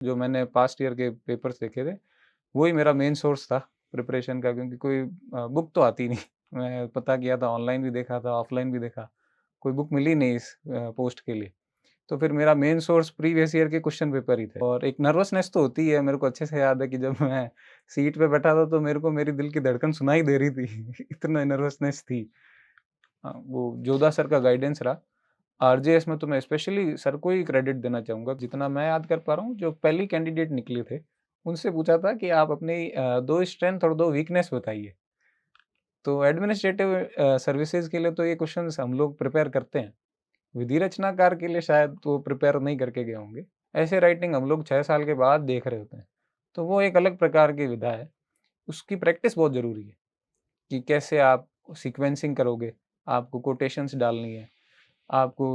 जो मैंने past year के पेपर्स देखे थे, वही मेरा मेन सोर्स था प्रिपरेशन का, क्योंकि कोई बुक तो आती नहीं। मैं पता किया था, ऑनलाइन भी देखा था, ऑफलाइन भी देखा, कोई बुक मिली नहीं इस पोस्ट के लिए। तो फिर मेरा मेन सोर्स प्रीवियस ईयर के क्वेश्चन पेपर ही थे और एक नर्वसनेस तो होती है। मेरे को अच्छे से याद है कि जब मैं सीट पे बैठा था तो मेरे को मेरी दिल की धड़कन सुनाई दे रही थी। इतना नर्वसनेस थी। वो जोधा सर का गाइडेंस रहा। आरजेएस में तो मैं स्पेशली सर को ही क्रेडिट देना चाहूँगा। जितना मैं याद कर पा रहा हूँ, जो पहली कैंडिडेट निकले थे, उनसे पूछा था कि आप अपनी 2 स्ट्रेंथ और 2 वीकनेस बताइए। तो एडमिनिस्ट्रेटिव सर्विसेज के लिए तो ये क्वेश्चंस हम लोग प्रिपेयर करते हैं। विधि रचनाकार के लिए शायद वो प्रिपेयर नहीं करके गए होंगे। ऐसे राइटिंग हम लोग 6 साल के बाद देख रहे होते हैं। तो वो एक अलग प्रकार की विधा है। उसकी प्रैक्टिस बहुत ज़रूरी है कि कैसे आप सीक्वेंसिंग करोगे, आपको कोटेशंस डालनी है, आपको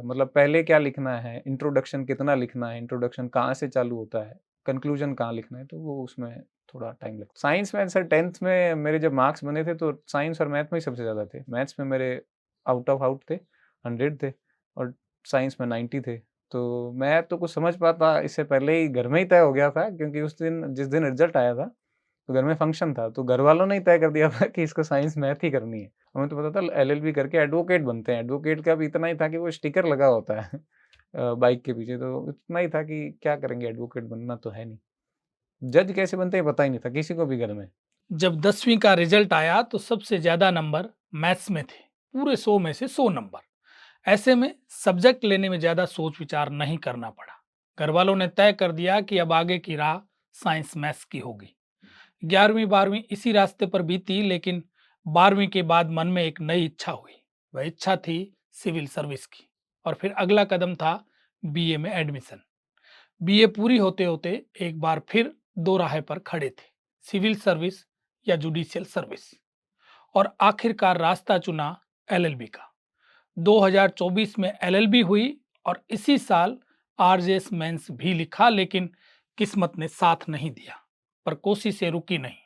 मतलब पहले क्या लिखना है, इंट्रोडक्शन कितना लिखना है, इंट्रोडक्शन कहाँ से चालू होता है, कंक्लूजन कहाँ लिखना है, तो वो उसमें थोड़ा टाइम लगता है। साइंस में सर 10th में मेरे जब मार्क्स बने थे तो साइंस और मैथ में ही सबसे ज़्यादा थे। मैथ्स में मेरे आउट ऑफ आउट थे, 100 थे और साइंस में 90 थे। तो मैं तो कुछ समझ पाता इससे पहले ही घर में ही तय हो गया था, क्योंकि उस दिन जिस दिन रिजल्ट आया था, तो घर में फंक्शन था, तो घर वालों ने ही तय कर दिया था कि इसको साइंस मैथ ही करनी है। हमें तो पता था एलएलबी करके एडवोकेट बनते हैं। एडवोकेट का भी इतना ही था कि वो स्टिकर लगा होता है बाइक के पीछे, तो इतना ही था कि क्या करेंगे, एडवोकेट बनना तो है नहीं। जज कैसे बनते हैं पता ही नहीं था किसी को भी घर में। जब 10वीं का रिजल्ट आया तो सबसे ज्यादा नंबर मैथ्स में थे, पूरे 100 में से 100 नंबर। ऐसे में सब्जेक्ट लेने में ज्यादा सोच विचार नहीं करना पड़ा। घर वालों ने तय कर दिया कि अब आगे की राह साइंस मैथ्स की होगी। 11वीं 12वीं इसी रास्ते पर बीती, लेकिन 12वीं के बाद मन में एक नई इच्छा हुई। वह इच्छा थी सिविल सर्विस की, और फिर अगला कदम था बीए में एडमिशन। बीए पूरी होते होते एक बार फिर दो राह पर खड़े थे, सिविल सर्विस या जुडिशियल सर्विस। और आखिरकार रास्ता चुना एलएलबी का। 2024 में एलएलबी हुई और इसी साल आरजेएस मेंस भी लिखा, लेकिन किस्मत ने साथ नहीं दिया। पर कोशिशें रुकी नहीं,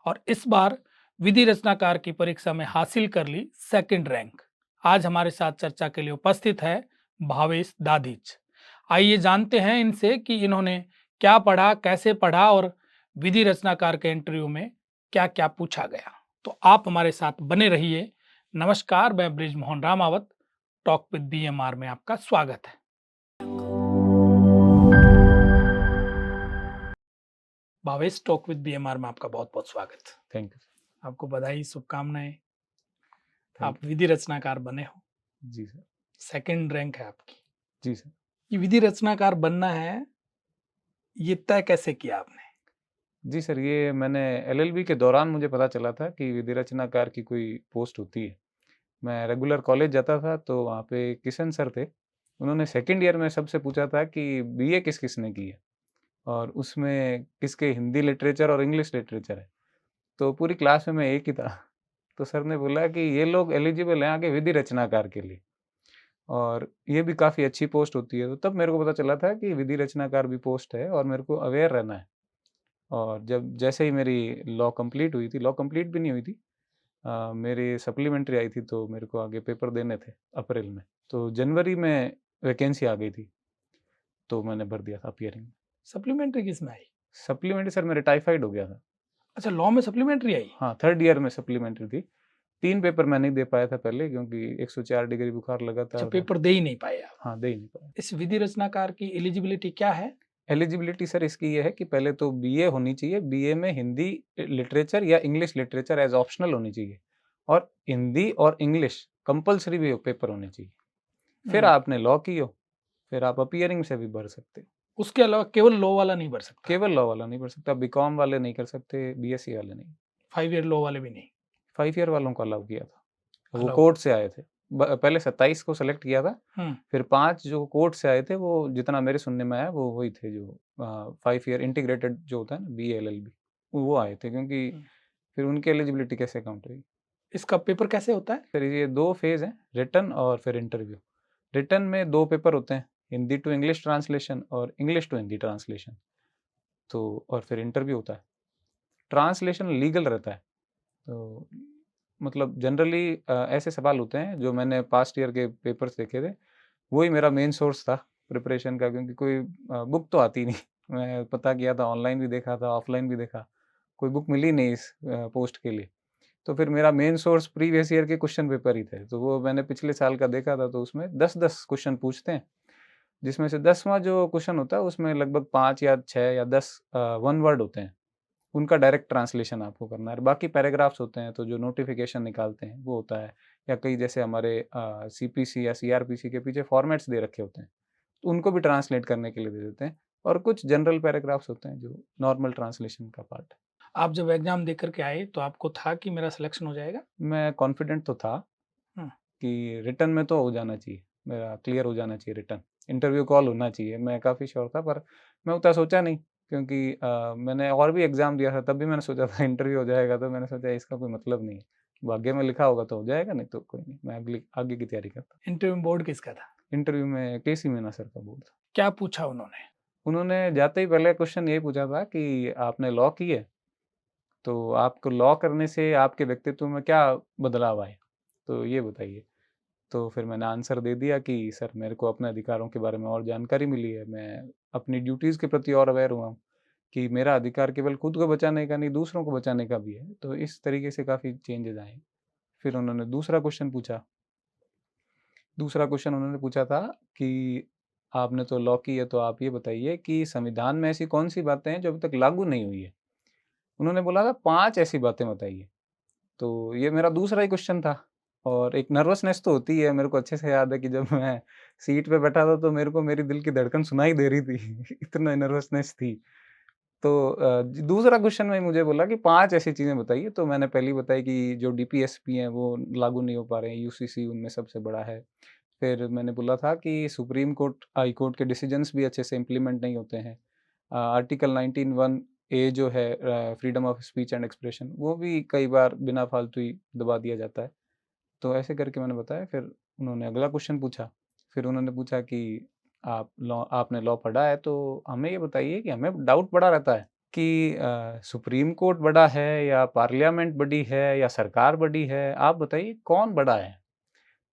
और इस बार विधि रचनाकार की परीक्षा में हासिल कर ली सेकंड रैंक। आज हमारे साथ चर्चा के लिए उपस्थित है भावेश दाधीच। आइए जानते हैं इनसे कि इन्होंने क्या पढ़ा, कैसे पढ़ा और विधि रचनाकार के इंटरव्यू में क्या क्या पूछा गया। तो आप हमारे साथ बने रहिए। नमस्कार, मैं Brij Mohan Ramawat, talk with BMR में आपका स्वागत है। भावेश, टॉक विद बीएमआर में आपका बहुत बहुत स्वागत। Thank you. आपको बधाई, शुभकामनाएं। थैंक आप विधि रचनाकार बने हो, जी सर। सेकंड रैंक है आपकी। जी सर। ये विधि रचनाकार बनना है, ये तय कैसे किया आपने? जी सर, ये मैंने एलएलबी के दौरान मुझे पता चला था कि विधि रचनाकार की कोई पोस्ट होती है। मैं रेगुलर कॉलेज जाता था तो वहाँ पे किशन सर थे। उन्होंने सेकंड ईयर में सबसे पूछा था कि बीए किस किसने की है और उसमें किसके हिंदी लिटरेचर और इंग्लिश लिटरेचर है। तो पूरी क्लास में मैं एक ही था। तो सर ने बोला कि ये लोग एलिजिबल हैं आगे विधि रचनाकार के लिए और ये भी काफ़ी अच्छी पोस्ट होती है। तो तब मेरे को पता चला था कि विधि रचनाकार भी पोस्ट है और मेरे को अवेयर रहना है। और जब जैसे ही मेरी लॉ कंप्लीट हुई थी, लॉ कंप्लीट भी नहीं हुई थी, मेरी सप्लीमेंट्री आई थी तो मेरे को आगे पेपर देने थे अप्रैल में। तो जनवरी में वैकेंसी आ गई थी, तो मैंने भर दिया था अपीयरिंग में। सप्लीमेंट्री किस में आई? सप्लीमेंट्री सर मेरे टाइफाइड हो गया था। अच्छा, लॉ में सप्लीमेंट्री आई। हाँ, थर्ड ईयर में सप्लीमेंट्री थी। 3 पेपर मैं नहीं दे पाया था पहले, क्योंकि 104 डिग्री बुखार अच्छा, लगातार था। पेपर दे ही नहीं पाए आप। हाँ, दे ही नहीं पाया। इस विधि रचनाकार की एलिजिबिलिटी क्या है? एलिजिबिलिटी सर इसकी ये है कि पहले तो बीए होनी चाहिए, बीए में हिंदी लिटरेचर या इंग्लिश लिटरेचर एज़ ऑप्शनल होनी चाहिए और हिंदी और इंग्लिश कंपल्सरी भी पेपर होने चाहिए। फिर आपने लॉ की हो, फिर आप अपीयरिंग से भी भर सकते हो। उसके अलावा केवल लॉ वाला नहीं भर सकता? केवल लॉ वाला नहीं भर सकता, बीकॉम वाले नहीं कर सकते, बीएससी वाले नहीं। 5 ईयर लॉ वाले भी नहीं 5 ईयर वालों को अलाउ किया था। वो अलाउ? कोर्ट से आए थे। पहले 27 को सेलेक्ट किया था, फिर 5 जो कोर्ट से आए थे, वो जितना मेरे सुनने में आया वो वही थे जो 5 ईयर इंटीग्रेटेड जो होता है ना बीए एलएलबी, वो आए थे, क्योंकि फिर उनकी एलिजिबिलिटी कैसे काउंट हुई। इसका पेपर कैसे होता है? फिर ये 2 फेज़ हैं, रिटन और फिर इंटरव्यू। रिटन में 2 पेपर होते हैं, हिंदी टू इंग्लिश ट्रांसलेशन और इंग्लिश टू हिंदी ट्रांसलेशन। तो और फिर इंटरव्यू होता है। ट्रांसलेशन लीगल रहता है। तो मतलब जनरली ऐसे सवाल होते हैं जो मैंने पास्ट ईयर के पेपर्स देखे थे, वही मेरा मेन सोर्स था प्रिपरेशन का, क्योंकि कोई बुक तो आती नहीं। मैं पता किया था, ऑनलाइन भी देखा था, ऑफलाइन भी देखा, कोई बुक मिली नहीं इस पोस्ट के लिए। तो फिर मेरा मेन सोर्स प्रीवियस ईयर के क्वेश्चन पेपर ही थे, तो वो मैंने पिछले साल का देखा था, तो उसमें 10-10 क्वेश्चन पूछते हैं, जिसमें से 10वां जो क्वेश्चन होता है उसमें लगभग 5 या 6 या 10 वन वर्ड होते हैं। उनका डायरेक्ट ट्रांसलेशन आपको करना है। बाकी पैराग्राफ्स होते हैं, तो जो नोटिफ़िकेशन निकालते हैं वो होता है, या कई जैसे हमारे सीपीसी या सीआरपीसी के पीछे फॉर्मेट्स दे रखे होते हैं, तो उनको भी ट्रांसलेट करने के लिए दे देते हैं, और कुछ जनरल पैराग्राफ्स होते हैं जो नॉर्मल ट्रांसलेशन का पार्ट है। आप जब एग्ज़ाम दे कर के आए तो आपको था कि मेरा सिलेक्शन हो जाएगा? मैं कॉन्फिडेंट तो था हुँ, कि रिटन में तो हो जाना चाहिए, मेरा क्लियर हो जाना चाहिए रिटन, इंटरव्यू कॉल होना चाहिए, मैं काफ़ी श्योर था, पर मैं उतना सोचा नहीं, क्योंकि मैंने और भी एग्ज़ाम दिया था, तब भी मैंने सोचा था इंटरव्यू हो जाएगा, तो मैंने सोचा इसका कोई मतलब नहीं है, भाग्य में लिखा होगा तो हो जाएगा, नहीं तो कोई नहीं, मैं अगली आगे की तैयारी करता। इंटरव्यू में बोर्ड किसका था? इंटरव्यू में केसी मीना सर का बोर्ड था। क्या पूछा उन्होंने? उन्होंने जाते ही पहले क्वेश्चन यही पूछा था कि आपने लॉ की है, तो आपको लॉ करने से आपके व्यक्तित्व में क्या बदलाव आए? तो ये बताइए। तो फिर मैंने आंसर दे दिया कि सर मेरे को अपने अधिकारों के बारे में और जानकारी मिली है, मैं अपनी ड्यूटीज़ के प्रति और अवेयर हुआ हूँ, कि मेरा अधिकार केवल खुद को बचाने का नहीं, दूसरों को बचाने का भी है। तो इस तरीके से काफ़ी चेंजेज़ आए। फिर उन्होंने दूसरा क्वेश्चन पूछा। दूसरा क्वेश्चन उन्होंने पूछा था कि आपने तो लॉ की है, तो आप ये बताइए कि संविधान में ऐसी कौन-सी बातें हैं जो अभी तक लागू नहीं हुई है? उन्होंने बोला था 5 ऐसी बातें बताइए। तो ये मेरा दूसरा ही क्वेश्चन था, और एक नर्वसनेस तो होती है, मेरे को अच्छे से याद है कि जब मैं सीट पे बैठा था तो मेरे को मेरी दिल की धड़कन सुनाई दे रही थी इतना नर्वसनेस थी। तो दूसरा क्वेश्चन में मुझे बोला कि 5 ऐसी चीज़ें बताइए, तो मैंने पहली बताई कि जो डीपीएसपी हैं वो लागू नहीं हो पा रहे हैं, यूसीसी उनमें सबसे बड़ा है। फिर मैंने बोला था कि सुप्रीम कोर्ट, हाई कोर्ट के डिसीजंस भी अच्छे से इम्प्लीमेंट नहीं होते हैं। आर्टिकल 19(1) ए जो है, freedom of speech and expression, वो भी कई बार बिना फालतू ही दबा दिया जाता है। तो ऐसे करके मैंने बताया, फिर उन्होंने अगला क्वेश्चन पूछा। फिर उन्होंने पूछा कि आपने लॉ पढ़ा है, तो हमें ये बताइए कि हमें डाउट बड़ा रहता है कि सुप्रीम कोर्ट बड़ा है या पार्लियामेंट बड़ी है या सरकार बड़ी है, आप बताइए कौन बड़ा है?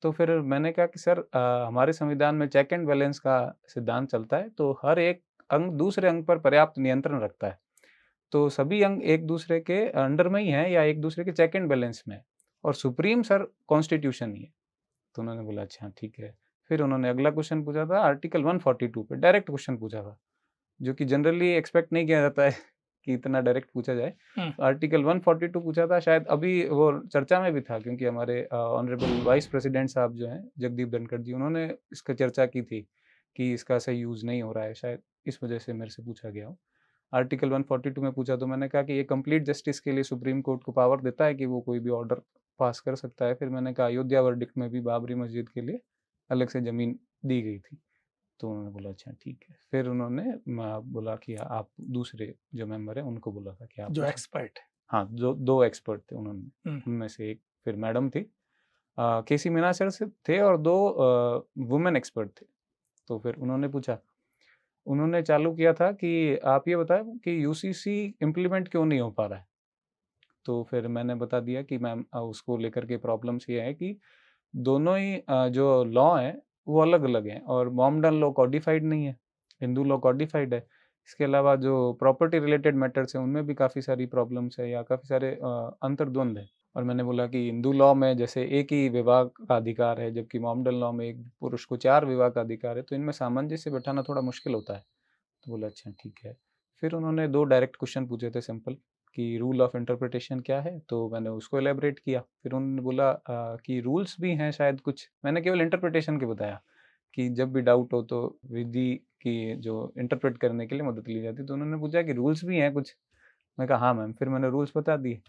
तो फिर मैंने कहा कि सर हमारे संविधान में चेक एंड बैलेंस का सिद्धांत चलता है, तो हर एक अंग दूसरे अंग पर पर्याप्त नियंत्रण रखता है। तो सभी अंग एक दूसरे के अंडर में ही हैं या एक दूसरे के चेक एंड बैलेंस में है, और सुप्रीम सर कॉन्स्टिट्यूशन ही है। तो उन्होंने बोला अच्छा ठीक है। फिर उन्होंने अगला क्वेश्चन पूछा था आर्टिकल 142 पे, डायरेक्ट क्वेश्चन पूछा था, जो कि जनरली एक्सपेक्ट नहीं किया जाता है कि इतना डायरेक्ट पूछा जाए। हुँ, तो आर्टिकल 142 पूछा था, शायद अभी वो चर्चा में भी था, क्योंकि हमारे ऑनरेबल वाइस प्रेसिडेंट साहब जो हैं जगदीप धनखड़ जी, उन्होंने इसका चर्चा की थी कि इसका सही यूज़ नहीं हो रहा है, शायद इस वजह से मेरे से पूछा गया हो। आर्टिकल 142 में पूछा, तो मैंने कहा कि ये कंप्लीट जस्टिस के लिए सुप्रीम कोर्ट को पावर देता है कि वो कोई भी ऑर्डर पास कर सकता है। फिर मैंने कहा अयोध्या वर्डिक्ट में भी बाबरी मस्जिद के लिए अलग से ज़मीन दी गई थी। तो उन्होंने बोला अच्छा ठीक है। फिर उन्होंने बोला कि आप दूसरे जो मेंबर हैं उनको बोला था कि आप जो पूछें। एक्सपर्ट है। हाँ, जो 2 एक्सपर्ट थे उन्होंने, हुँ, उनमें से एक फिर मैडम थी, केसी मीना सर से थे, और 2 वुमेन एक्सपर्ट थे। तो फिर उन्होंने पूछा, उन्होंने चालू किया था कि आप ये बताएँ कि यूसीसी इम्प्लीमेंट क्यों नहीं हो पा रहा है? तो फिर मैंने बता दिया कि मैम उसको लेकर के प्रॉब्लम्स ये है कि दोनों ही जो लॉ हैं वो अलग-अलग हैं, और मोमडन लॉ कॉडिफाइड नहीं है, हिंदू लॉ कॉडिफाइड है। इसके अलावा जो प्रॉपर्टी रिलेटेड मैटर्स हैं उनमें भी काफ़ी सारी प्रॉब्लम्स है, या काफ़ी सारे अंतर्द्वंद हैं। और मैंने बोला कि हिंदू लॉ में जैसे एक ही विवाह का अधिकार है, जबकि मोमडन लॉ में एक पुरुष को 4 विवाह का अधिकार है, तो इनमें सामंजस्य बिठाना थोड़ा मुश्किल होता है। तो बोला अच्छा ठीक है। फिर उन्होंने 2 डायरेक्ट क्वेश्चन पूछे थे सिंपल, कि रूल ऑफ इंटरप्रिटेशन क्या है? तो मैंने उसको इलैबोरेट किया। फिर उन्होंने बोला कि रूल्स भी हैं शायद कुछ, मैंने केवल इंटरप्रिटेशन के बताया कि जब भी डाउट हो तो विधि की जो इंटरप्रेट करने के लिए मदद ली जाती है। तो उन्होंने पूछा कि रूल्स भी हैं कुछ? मैं कहा हाँ मैम। फिर मैंने रूल्स बता दिए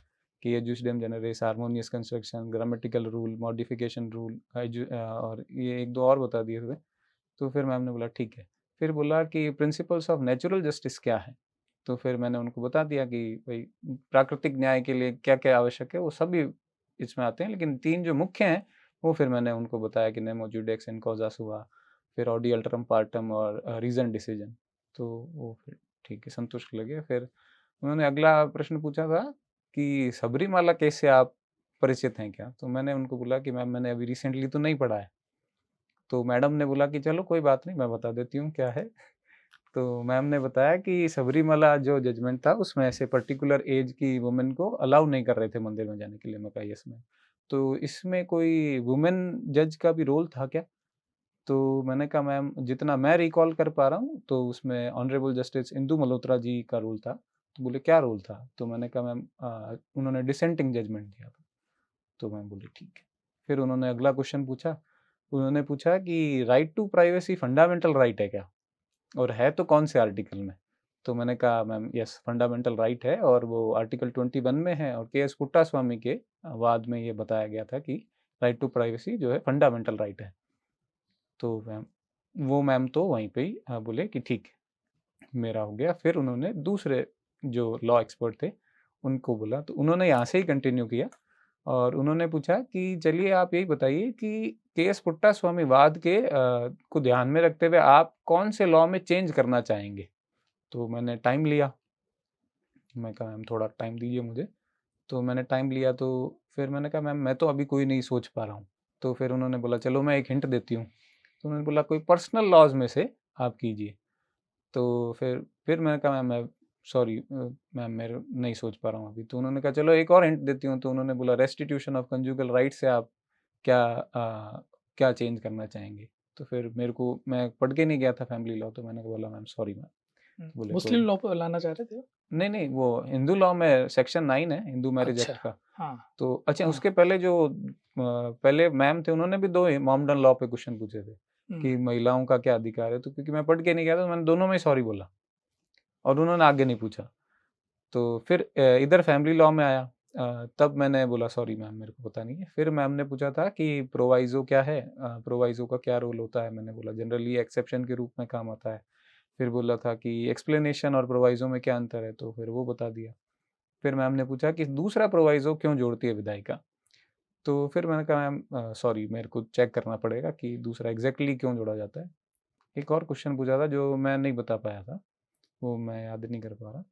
कि एजुकेडम जनरेस, harmonious construction, grammatical rule, modification rule, और ये 1-2 और बता दिए थे। तो फिर मैम ने बोला ठीक है। फिर बोला कि प्रिंसिपल्स ऑफ नेचुरल जस्टिस क्या है? तो फिर मैंने उनको बता दिया कि भई प्राकृतिक न्याय के लिए क्या-क्या आवश्यक है, वो सभी इसमें आते हैं, लेकिन 3 जो मुख्य हैं, वो फिर मैंने उनको बताया कि नेमो जुडिस इन कॉजस हुआ, फिर ऑडी अल्टरम पार्टम और रीज़न डिसीजन। तो वो फिर ठीक है, संतुष्ट लगे। फिर उन्होंने अगला प्रश्न पूछा था कि सबरीमाला केस से आप परिचित हैं क्या? तो मैंने उनको बोला कि मैम मैंने अभी रिसेंटली तो नहीं पढ़ा है। तो मैडम ने बोला कि चलो कोई बात नहीं, मैं बता देती हूँ क्या है। तो मैम ने बताया कि सबरीमाला जो जजमेंट था उसमें ऐसे पर्टिकुलर एज की वुमेन को अलाउ नहीं कर रहे थे मंदिर में जाने के लिए। मैं कहा यस मैम। तो इसमें कोई वुमेन जज का भी रोल था क्या? तो मैंने कहा मैम जितना मैं रिकॉल कर पा रहा हूँ तो उसमें ऑनरेबल जस्टिस इंदु मल्होत्रा जी का रोल था। तो बोले क्या रोल था? तो मैंने कहा मैम उन्होंने डिसेंटिंग जजमेंट दिया था। तो मैम बोली ठीक है। फिर उन्होंने अगला क्वेश्चन पूछा। उन्होंने पूछा कि right to privacy fundamental right है क्या? और है तो कौन से आर्टिकल में? तो मैंने कहा मैम यस फंडामेंटल राइट है और वो आर्टिकल 21 में है और के.एस. पुट्टास्वामी के वाद में ये बताया गया था कि राइट टू प्राइवेसी जो है फंडामेंटल राइट है। तो मैम वो मैम तो वहीं पे ही बोले कि ठीक है, मेरा हो गया। फिर उन्होंने दूसरे जो लॉ एक्सपर्ट थे उनको बोला, तो उन्होंने यहाँ से ही कंटिन्यू किया और उन्होंने पूछा कि चलिए आप यही बताइए कि के.एस. पुट्टास्वामी वाद के को ध्यान में रखते हुए आप कौन से लॉ में चेंज करना चाहेंगे? तो मैंने टाइम लिया। मैं कहा मैम थोड़ा टाइम दीजिए मुझे। तो मैंने टाइम लिया तो फिर मैंने कहा मैम मैं तो अभी कोई नहीं सोच पा रहा हूँ। तो फिर उन्होंने बोला चलो मैं एक हिंट देती हूँ। तो उन्होंने बोला कोई पर्सनल लॉज़ में से आप कीजिए। तो फिर मैंने कहा मैम मैं सॉरी मैम मैं नहीं सोच पा रहा हूँ अभी। तो उन्होंने कहा चलो एक और हिंट देती हूँ। तो उन्होंने बोला रेस्टिट्यूशन ऑफ कंजुगल राइट्स से आप क्या चेंज करना चाहेंगे? तो फिर मेरे को मैं पढ़ के नहीं गया था फैमिली लॉ तो मैंने बोला मैम सॉरी मैम। तो बोले कोई मुस्लिम लॉ पे लाना चाह रहे थे? नहीं, वो हिंदू लॉ में सेक्शन 9 है हिंदू मैरिज अच्छा, एक्ट का। हाँ, तो अच्छा हाँ, उसके पहले जो पहले मैम थे उन्होंने भी 2 मॉमडन लॉ पे क्वेश्चन पूछे थे हुँ, कि महिलाओं का क्या अधिकार है? तो क्योंकि मैं पढ़ के नहीं गया था तो मैंने दोनों में ही सॉरी बोला और उन्होंने आगे नहीं पूछा। तो फिर इधर फैमिली लॉ में आया। तब मैंने बोला सॉरी मैम मेरे को पता नहीं है। फिर मैम ने पूछा था कि प्रोवाइज़ो क्या है? प्रोवाइज़ो का क्या रोल होता है? मैंने बोला जनरली एक्सेप्शन के रूप में काम आता है। फिर बोला था कि एक्सप्लेनेशन और प्रोवाइज़ो में क्या अंतर है? तो फिर वो बता दिया। फिर मैम ने पूछा कि दूसरा प्रोवाइज़ो क्यों जोड़ती है विधायिका? तो फिर मैंने कहा मैम सॉरी मेरे को चेक करना पड़ेगा कि दूसरा एग्ज़ैक्टली क्यों जोड़ा जाता है। एक और क्वेश्चन पूछा था जो मैं नहीं बता पाया था, वो मैं याद नहीं कर पा रहा।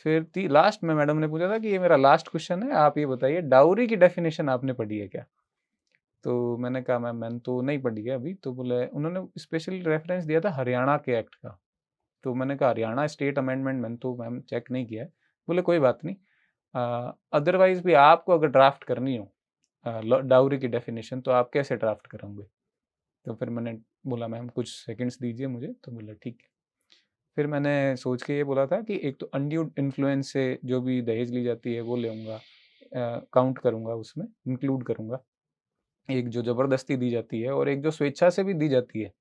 फिर ती लास्ट में मैडम ने पूछा था कि ये मेरा लास्ट क्वेश्चन है, आप ये बताइए डाउरी की डेफ़िनिशन आपने पढ़ी है क्या? तो मैंने कहा मैम मैंने तो नहीं पढ़ी है अभी। तो बोले उन्होंने स्पेशली रेफ़रेंस दिया था हरियाणा के एक्ट का। तो मैंने कहा हरियाणा स्टेट अमेंडमेंट मैंने तो मैम चेक नहीं किया है। बोले कोई बात नहीं। अदरवाइज़ भी आपको अगर ड्राफ्ट करनी हो डाउरी की डेफिनेशन तो आप कैसे ड्राफ्ट करोगे? तो फिर मैंने बोला मैम कुछ सेकंड्स दीजिए मुझे। तो बोला ठीक है। फिर मैंने सोच के ये बोला था कि एक तो अनड्यू इन्फ्लुएंस से जो भी दहेज ली जाती है वो लेऊँगा, काउंट करूँगा उसमें, इंक्लूड करूँगा। एक जो ज़बरदस्ती दी जाती है और एक जो स्वेच्छा से भी दी जाती है,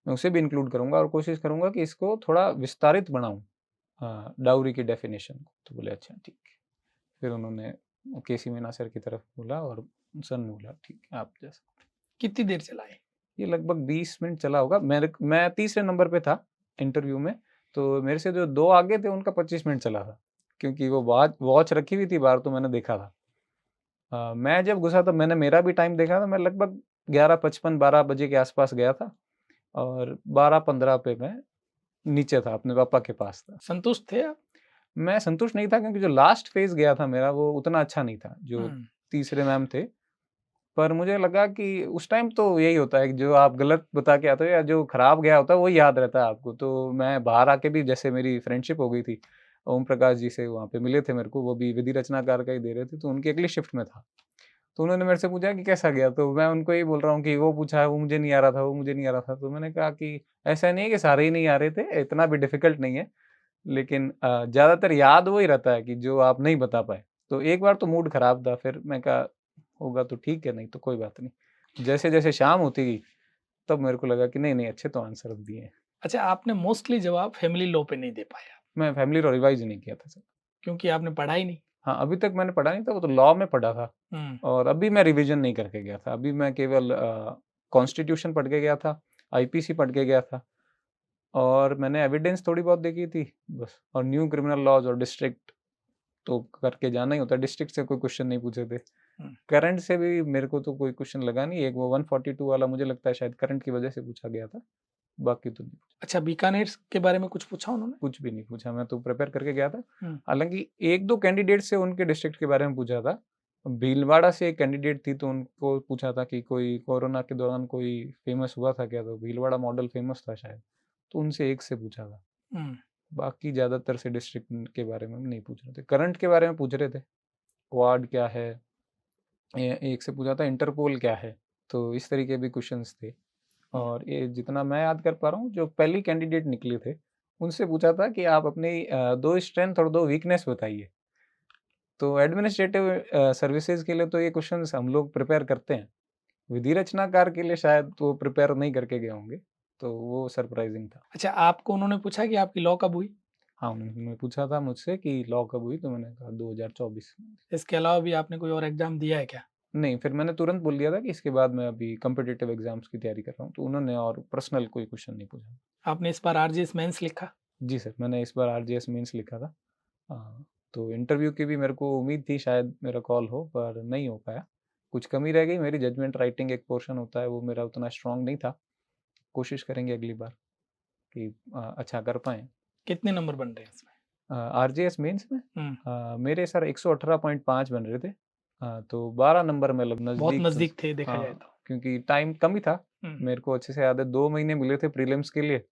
मैं उसे भी इंक्लूड करूँगा और कोशिश करूँगा कि इसको थोड़ा विस्तारित बनाऊँ डाउरी की डेफिनेशन को। तो बोले अच्छा ठीक है। फिर उन्होंने केसी मीना सर की तरफ बोला और सर ने बोला ठीक है आप जा सकते हैं। कितनी देर चला ये? ये लगभग 20 मिनट चला होगा। मैं तीसरे नंबर पे था इंटरव्यू में, तो मेरे से जो 2 आगे थे उनका 25 मिनट चला था, क्योंकि वो वॉच रखी हुई थी बाहर तो मैंने देखा था। मैं जब घुसा तो मैंने मेरा भी टाइम देखा था, मैं लगभग 11:55 12 बजे के आस-पास गया था और 12:15 पे मैं नीचे था, अपने पापा के पास था। संतुष्ट थे आप? मैं संतुष्ट नहीं था क्योंकि जो लास्ट फ़ेज़ गया था मेरा वो उतना अच्छा नहीं था, जो हुँ, तीसरे मैम थे। पर मुझे लगा कि उस टाइम तो यही होता है कि जो आप गलत बता के आते हो या जो खराब गया होता है वही याद रहता है आपको। तो मैं बाहर आके भी जैसे मेरी फ्रेंडशिप हो गई थी, ओम प्रकाश जी से वहाँ पे मिले थे मेरे को, वो भी विधि रचनाकार का ही दे रहे थे, तो उनकी अगली शिफ्ट में था। तो उन्होंने मेरे से पूछा कि कैसा गया? तो मैं उनको यही बोल रहा हूँ कि वो पूछा है, वो मुझे नहीं आ रहा था, वो मुझे नहीं आ रहा था। तो मैंने कहा कि ऐसा नहीं है कि सारे ही नहीं आ रहे थे, इतना भी डिफ़िकल्ट नहीं है। लेकिन ज़्यादातर याद वो ही रहता है कि जो आप नहीं बता पाए। तो एक बार तो मूड खराब था, फिर मैं कहा होगा तो ठीक है, नहीं तो कोई बात नहीं। जैसे-जैसे शाम होती गई, तब मेरे को लगा कि नहीं-नहीं अच्छे तो आंसर अब दिए हैं। अच्छा आपने मोस्टली जवाब फैमिली लॉ पे नहीं दे पाया, मैं फैमिली लॉ रिवाइज़ ही नहीं किया था सर। क्योंकि आपने पढ़ा ही नहीं। हाँ, अभी तक मैंने पढ़ा नहीं था, वो तो लॉ में पढ़ा था हुँ, और अभी मैं रिविज़न नहीं करके गया था। अभी मैं केवल कॉन्स्टिट्यूशन पढ़ के गया था, आईपीसी पढ़ के गया था और मैंने एविडेंस थोड़ी बहुत देखी थी बस, और न्यू क्रिमिनल लॉज़ और डिस्ट्रिक्ट तो करके जाना ही होता है। डिस्ट्रिक्ट से कोई क्वेश्चन नहीं पूछे थे। हुँ। करंट से भी मेरे को तो कोई क्वेश्चन लगा नहीं। एक वो 142 वाला मुझे लगता है शायद करंट की वजह से पूछा गया था। बाकी तो नहीं, अच्छा बीकानेर के बारे में कुछ पूछा उन्होंने? कुछ भी नहीं पूछा। मैं तो प्रिपेयर करके गया था। हुँ, हालाँकि 1-2 कैंडिडेट से उनके डिस्ट्रिक्ट के बारे में पूछा था। भीलवाड़ा से एक कैंडिडेट थी तो उनको पूछा था कि कोई कोरोना के दौरान कोई फेमस हुआ था क्या? तो भीलवाड़ा मॉडल फेमस था शायद। तो उनसे एक से पूछा था। हम्म, बाकी ज़्यादातर से डिस्ट्रिक्ट के बारे में नहीं पूछ रहे थे, करंट के बारे में पूछ रहे थे, क्वाड क्या है, एक से पूछा था इंटरपोल क्या है, तो इस तरीके भी क्वेश्चंस थे। और ये जितना मैं याद कर पा रहा हूँ, जो पहली कैंडिडेट निकले थे उनसे पूछा था कि आप अपनी 2 स्ट्रेंथ और 2 वीकनेस बताइए। तो एडमिनिस्ट्रेटिव सर्विसेज के लिए तो ये क्वेश्चंस हम लोग प्रिपेयर करते हैं, विधि रचनाकार के लिए शायद वो प्रिपेयर नहीं करके गए होंगे, तो वो सरप्राइजिंग था। अच्छा, आपको उन्होंने पूछा कि आपकी लॉ कब हुई? हाँ, उन्होंने पूछा था मुझसे कि लॉ कब हुई, तो मैंने कहा 2024 में। इसके अलावा भी आपने कोई और एग्जाम दिया है क्या? नहीं, फिर मैंने तुरंत बोल दिया था कि इसके बाद मैं अभी कॉम्पिटिटिव एग्ज़ाम्स की तैयारी कर रहा हूँ, तो उन्होंने और पर्सनल कोई क्वेश्चन नहीं पूछा। आपने इस बार आरजीएस मेंस लिखा? जी सर, मैंने इस बार आरजीएस मेंस लिखा था। तो इंटरव्यू की भी मेरे को उम्मीद थी शायद मेरा कॉल हो, पर नहीं हो पाया। कुछ कमी रह गई, मेरी जजमेंट राइटिंग एक पोर्शन होता है, वो मेरा उतना स्ट्रॉन्ग नहीं था। कोशिश करेंगे अगली बार कि अच्छा कर पाएँ। कितने नंबर बन रहे हैं इसमें? आरजीएस मेंस में हम्म, मेरे सर 118.5 बन रहे थे। तो 12 नंबर मतलब बहुत नज़दीक नजदीक थे देखा जाए हाँ, तो। क्योंकि टाइम कम ही था। हम्म, मेरे को अच्छे से याद है 2 महीने मिले थे प्रीलिम्स के लिए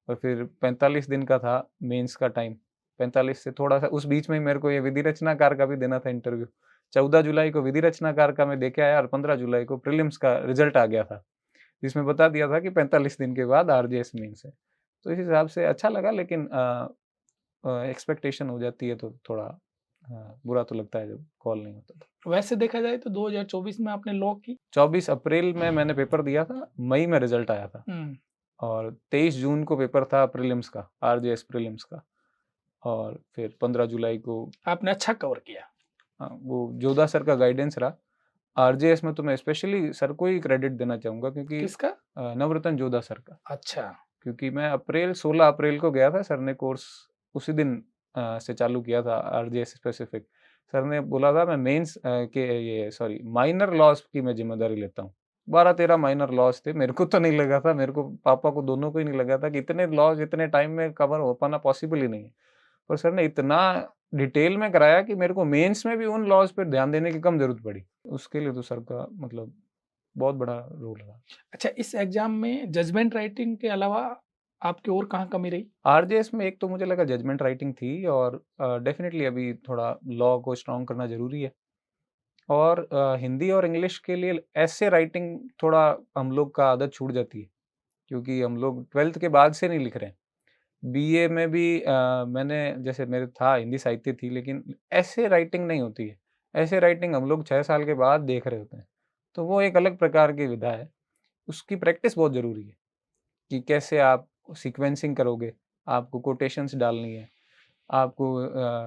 और फिर 45 दिन का था मेंस का टाइम। 45 से थोड़ा-सा उस बीच में ही मेरे को ये विधि रचनाकार का भी देना था इंटरव्यू। 14 जुलाई को विधि रचनाकार का मैं दे के आया और 15 जुलाई को प्रीलिम्स का रिज़ल्ट आ गया था, जिसमें बता दिया था कि 45 दिन के बाद आरजीएस मेंस है। तो इस हिसाब से अच्छा लगा, लेकिन एक्सपेक्टेशन हो जाती है तो थोड़ा बुरा तो लगता है जब कॉल नहीं होता तो। वैसे देखा जाए तो 2024 में आपने लॉ की। 24 अप्रैल में मैंने पेपर दिया था, मई में रिजल्ट आया था हम्म, और 23 जून को पेपर था प्रीलिम्स का, आरजेएस प्रीलिम्स का, और फिर 15 जुलाई को आपने अच्छा कवर किया। वो जोधा सर का गाइडेंस रहा। आरजेएस में तो मैं स्पेशली सर को ही क्रेडिट देना चाहूँगा, क्योंकि किसका? नवरत्न जोधा सर का। अच्छा। क्योंकि मैं 16 अप्रैल को गया था, सर ने कोर्स उसी दिन से चालू किया था आरजेएस स्पेसिफिक। सर ने बोला था मैं मेंस के ये सॉरी माइनर लॉस की मैं ज़िम्मेदारी लेता हूँ। 12-13 माइनर लॉस थे, मेरे को तो नहीं लगा था, मेरे को पापा को दोनों को ही नहीं लगा था कि इतने लॉस इतने टाइम में कवर हो पाना पॉसिबल ही नहीं है। पर सर ने इतना डिटेल में कराया कि मेरे को मेंस में भी उन लॉस पे ध्यान देने की कम ज़रूरत पड़ी। उसके लिए तो सर का मतलब बहुत बड़ा रोल रहा। अच्छा, इस एग्जाम में जजमेंट राइटिंग के अलावा आपकी और कहाँ कमी रही? आरजेएस में एक तो मुझे लगा जजमेंट राइटिंग थी, और डेफ़िनेटली अभी थोड़ा लॉ को स्ट्रॉन्ग करना ज़रूरी है। और हिंदी और इंग्लिश के लिए एसे राइटिंग थोड़ा हम लोग का आदत छूट जाती है, क्योंकि हम लोग 12th के बाद से नहीं लिख रहे हैं। बीए में भी मैंने जैसे मेरे था हिंदी साहित्य थी, लेकिन ऐसे राइटिंग नहीं होती है। ऐसे राइटिंग हम लोग 6 साल के बाद देख रहे होते हैं। तो वो एक अलग प्रकार की विधा है। उसकी प्रैक्टिस बहुत ज़रूरी है कि कैसे आप सीक्वेंसिंग करोगे, आपको कोटेशंस डालनी है, आपको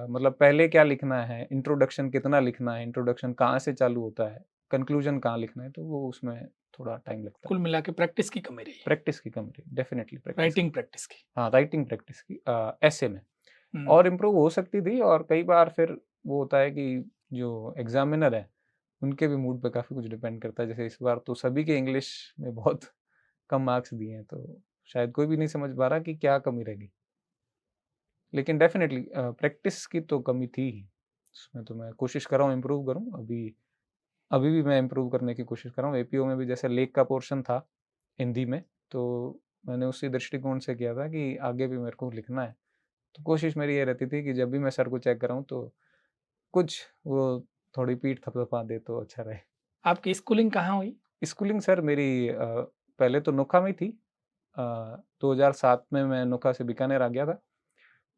मतलब पहले क्या लिखना है, इंट्रोडक्शन कितना लिखना है, इंट्रोडक्शन कहाँ से चालू होता है, कंक्लूजन कहाँ लिखना है, तो वो उसमें थोड़ा टाइम लगता है। कुल मिला के प्रैक्टिस की कमी रही है, प्रैक्टिस की कमी रही, डेफ़िनेटली प्रैक्टिस की। राइटिंग प्रैक्टिस की। हाँ, राइटिंग प्रैक्टिस की ऐसे में हम्म, और इम्प्रूव हो सकती थी, और कई बार फिर वो होता है कि जो एग्ज़ामिनर है, उनके भी मूड पे काफ़ी कुछ डिपेंड करता है। जैसे इस बार तो सभी के इंग्लिश में बहुत कम मार्क्स दिए हैं, तो शायद कोई भी नहीं समझ पा रहा कि क्या कमी रह गई। लेकिन डेफ़िनेटली प्रैक्टिस की तो कमी थी ही। उसमें तो मैं कोशिश कर रहा हूँ इम्प्रूव करूँ। अभी अभी भी मैं इम्प्रूव करने की कोशिश कर रहा हूँ। एपीओ में भी जैसे लेख का पोर्शन था हिंदी में, तो मैंने उसी दृष्टिकोण से किया था कि आगे भी मेरे को लिखना है। तो कोशिश मेरी ये रहती थी कि जब भी मैं सर को चेक कराऊँ तो कुछ वो थोड़ी पीठ थपथपा दे तो अच्छा रहे। आपकी स्कूलिंग कहाँ हुई? स्कूलिंग सर मेरी पहले तो नोखा में थी। 2007 में मैं नोखा से बीकानेर आ गया था।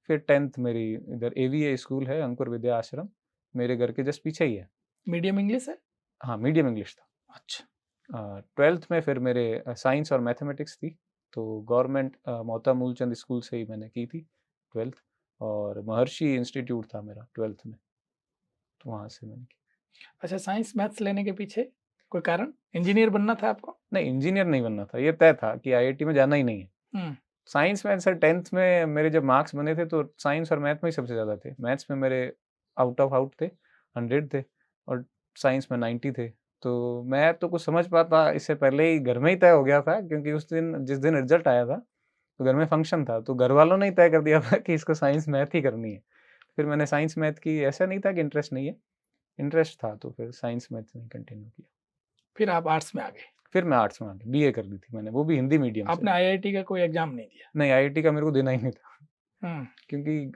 फिर 10th मेरी इधर एवीए स्कूल है, अंकुर विद्या आश्रम, मेरे घर के जस्ट पीछे ही है। मीडियम इंग्लिश है? हाँ, मीडियम इंग्लिश था। अच्छा। 12th में फिर मेरे साइंस और मैथमेटिक्स थी, तो गवर्नमेंट मोहता मूलचंद स्कूल से ही मैंने की थी 12th, और महर्षि इंस्टीट्यूट था मेरा 12th में, तो वहाँ से मैंने की। अच्छा, साइंस मैथ्स लेने के पीछे कोई कारण? इंजीनियर बनना था आपको? नहीं, इंजीनियर नहीं बनना था, ये तय था कि आईआईटी में जाना ही नहीं है। हम्म, साइंस में सर 10th में मेरे जब मार्क्स बने थे तो साइंस और मैथ में ही सबसे ज़्यादा थे। मैथ्स में मेरे आउट ऑफ आउट थे, 100 थे, और साइंस में 90 थे। तो मैं तो कुछ समझ पाता इससे पहले ही घर में ही तय हो गया था, क्योंकि उस दिन जिस दिन रिज़ल्ट आया था, तो घर में फंक्शन था, तो घरवालों ने ही तय कर दिया था कि इसको साइंस मैथ ही करनी है। फिर मैंने साइंस मैथ की, ऐसा नहीं था कि इंटरेस्ट नहीं है, इंटरेस्ट था, तो फिर साइंस मैथ में कंटिन्यू किया। फिर आप आर्ट्स में आ गए। फिर मैं आर्ट्स में आ गया, बीए कर ली थी मैंने, वो भी हिंदी मीडियम से। आपने आईआईटी का कोई एग्जाम नहीं दिया? नहीं, आईआईटी का मेरे को देना ही नहीं था, हम्म, क्योंकि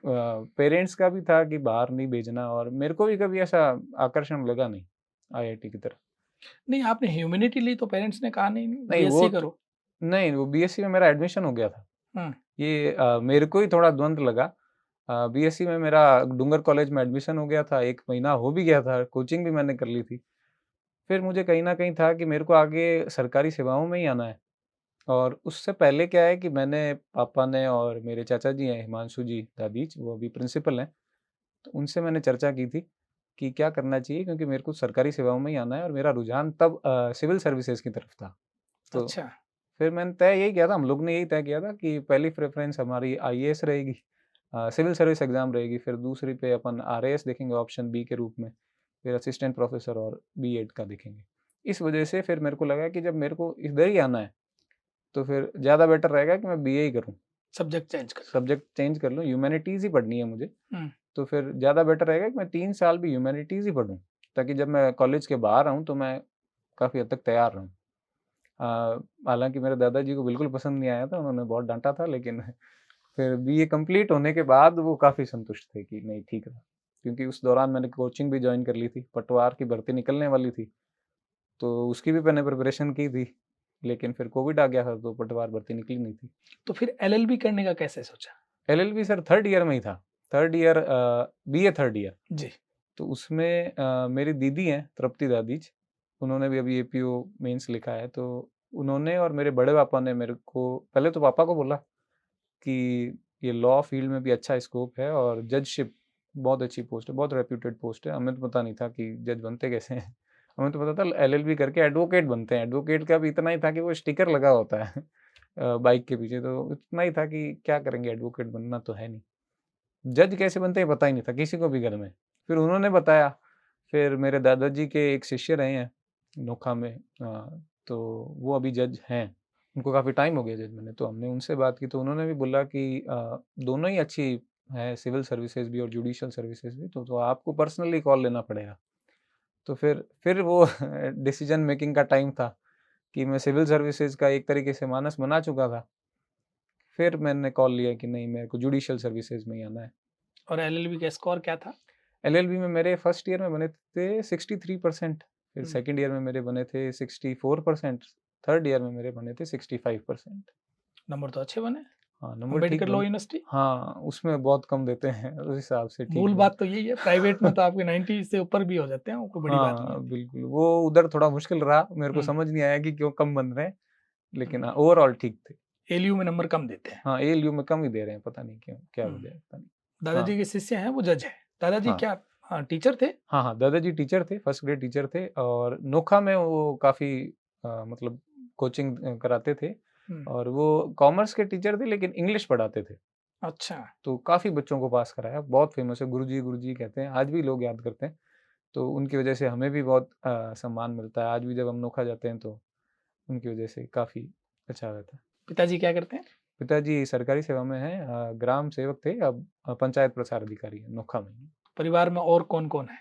पेरेंट्स का भी था कि बाहर नहीं भेजना, और मेरे को भी कभी ऐसा आकर्षण लगा नहीं आईआईटी की तरफ। नहीं आपने ह्यूमैनिटी ली तो पेरेंट्स ने कहा नहीं नहीं वो बीएससी तो, करो? नहीं वो बीएससी में मेरा एडमिशन हो गया था। हम्म, ये मेरे को ही थोड़ा द्वंद्व लगा। बीएससी में मेरा डूंगर कॉलेज में एडमिशन हो गया था, 1 महीना हो भी गया था, कोचिंग भी मैंने कर ली थी। फिर मुझे कहीं न कहीं था कि मेरे को आगे सरकारी सेवाओं में ही आना है, और उससे पहले क्या है कि मैंने, पापा ने और मेरे चाचा जी हैं, हिमांशु जी दादीज, वो अभी प्रिंसिपल हैं, तो उनसे मैंने चर्चा की थी कि क्या करना चाहिए, क्योंकि मेरे को सरकारी सेवाओं में ही आना है, और मेरा रुझान तब सिविल सर्विसेज़ की तरफ था। तो अच्छा। फिर मैंने तय यही किया था, हम लोग ने यही तय किया था कि पहली प्रेफ़रेंस हमारी आईएएस रहेगी, सिविल सर्विस एग्ज़ाम रहेगी, फिर दूसरी पे अपन आरएएस देखेंगे ऑप्शन बी के रूप में, फिर असिस्टेंट प्रोफ़ेसर और बीएड का देखेंगे। इस वजह से फिर मेरे को लगा कि जब मेरे को इधर ही आना है, तो फिर ज़्यादा बेटर रहेगा कि मैं बीए ही करूँ, सब्जेक्ट चेंज कर लो। सब्जेक्ट चेंज कर लूँ, ह्यूमैनिटीज़ ही पढ़नी है मुझे, हम्म, तो फिर ज़्यादा बेटर रहेगा कि मैं 3 साल भी ह्यूमैनिटीज़ ही पढूँ, ताकि जब मैं कॉलेज के बाहर आऊँ, तो मैं काफ़ी हद तक तैयार रहूँ। हालाँकि मेरे दादाजी को बिल्कुल पसंद नहीं आया था, उन्होंने बहुत डाँटा था, लेकिन फिर बीए कंप्लीट होने के बाद वो काफ़ी संतुष्ट थे कि नहीं ठीक रहा। क्योंकि उस दौरान मैंने कोचिंग भी जॉइन कर ली थी, पटवार की भर्ती निकलने वाली थी, तो उसकी भी मैंने प्रिपरेशन की थी, लेकिन फिर कोविड आ गया था, तो पटवार भर्ती निकली नहीं थी। तो फिर एलएलबी करने का कैसे सोचा? एलएलबी सर 3rd ईयर में ही था, 3rd year BA 3rd year. जी। तो उसमें मेरी दीदी हैं तृप्ति दादीज, उन्होंने भी अभी एपीओ मेंस लिखा है, तो उन्होंने और मेरे बड़े पापा ने मेरे को, पहले तो पापा को बोला कि ये लॉ फील्ड में भी अच्छा स्कोप है, और जजशिप बहुत अच्छी पोस्ट है, बहुत रेप्यूटेड पोस्ट है। हमें तो पता नहीं था कि जज बनते कैसे हैं। हमें तो पता था एलएलबी करके एडवोकेट बनते हैं। एडवोकेट का भी इतना ही था कि वो स्टिकर लगा होता है बाइक के पीछे, तो इतना ही था कि क्या करेंगे, एडवोकेट बनना तो है नहीं। जज कैसे बनते हैं पता ही नहीं था किसी को भी घर में। फिर उन्होंने बताया, फिर मेरे दादाजी के एक शिष्य रहे हैं नोखा में, तो वो अभी जज हैं। उनको काफ़ी टाइम हो गया जज बने, तो हमने उनसे बात की, तो उन्होंने भी बोला कि दोनों ही अच्छी है, सिविल सर्विसेज भी और जुडिशियल सर्विसेज भी, तो आपको पर्सनली कॉल लेना पड़ेगा। तो फिर वो डिसीजन मेकिंग का टाइम था कि मैं सिविल सर्विसेज का एक तरीके से मानस बना चुका था। फिर मैंने कॉल लिया कि नहीं, मेरे को जुडिशियल सर्विसेज में ही आना है। और एलएलबी का स्कोर क्या था? एलएलबी में मेरे फर्स्ट ईयर में बने थे 63%, फिर हम्म, सेकंड ईयर में मेरे बने थे 64%, थर्ड ईयर में मेरे बने थे 65%। नंबर तो अच्छे बने। हाँ, नंबर ठीक अम्बेडकर लॉ बने। यूनिवर्सिटी। हाँ, उसमें बहुत कम देते हैं, उस हिसाब से ठीक मूल बने। बात तो यही है, प्राइवेट में तो आपके 90 से ऊपर भी हो जाते हैं, वो कोई बड़ी बात नहीं हाँ, होती। बिल्कुल, वो उधर थोड़ा मुश्किल रहा, मेरे को हम्म, समझ नहीं आया कि क्यों कम बन रहे हैं, लेकिन हाँ, ओवरऑल ठीक थे। एलयू में नंबर कम देते हैं। हाँ, एएलयू में कम ही दे रहे हैं, पता नहीं क्यों, क्या हम्म, वजह है, पता नहीं। दादाजी हाँ, के शिष्य हैं, वो जज है। दादाजी हाँ। क्या, हाँ, टीचर थे? हाँ, हाँ, दादाजी टीचर थे, फर्स्ट ग्रेड टीचर थे, और नोखा में वो काफ़ी मतलब कोचिंग कराते थे, हम्म, और वो कॉमर्स के टीचर थे, लेकिन इंग्लिश पढ़ाते थे। अच्छा। तो काफ़ी बच्चों को पास कराया, बहुत फ़ेमस है, गुरुजी कहते हैं, आज भी लोग याद करते हैं। तो उनकी वजह से हमें भी बहुत सम्मान मिलता है, आज भी जब हम नोखा जाते हैं, तो उनकी वजह से काफ़ी अच्छा रहता है। पिताजी क्या करते हैं? पिताजी सरकारी सेवा में हैं, ग्राम सेवक थे, अब पंचायत प्रसार अधिकारी हैं, नोखा में ही। परिवार में और कौन कौन है?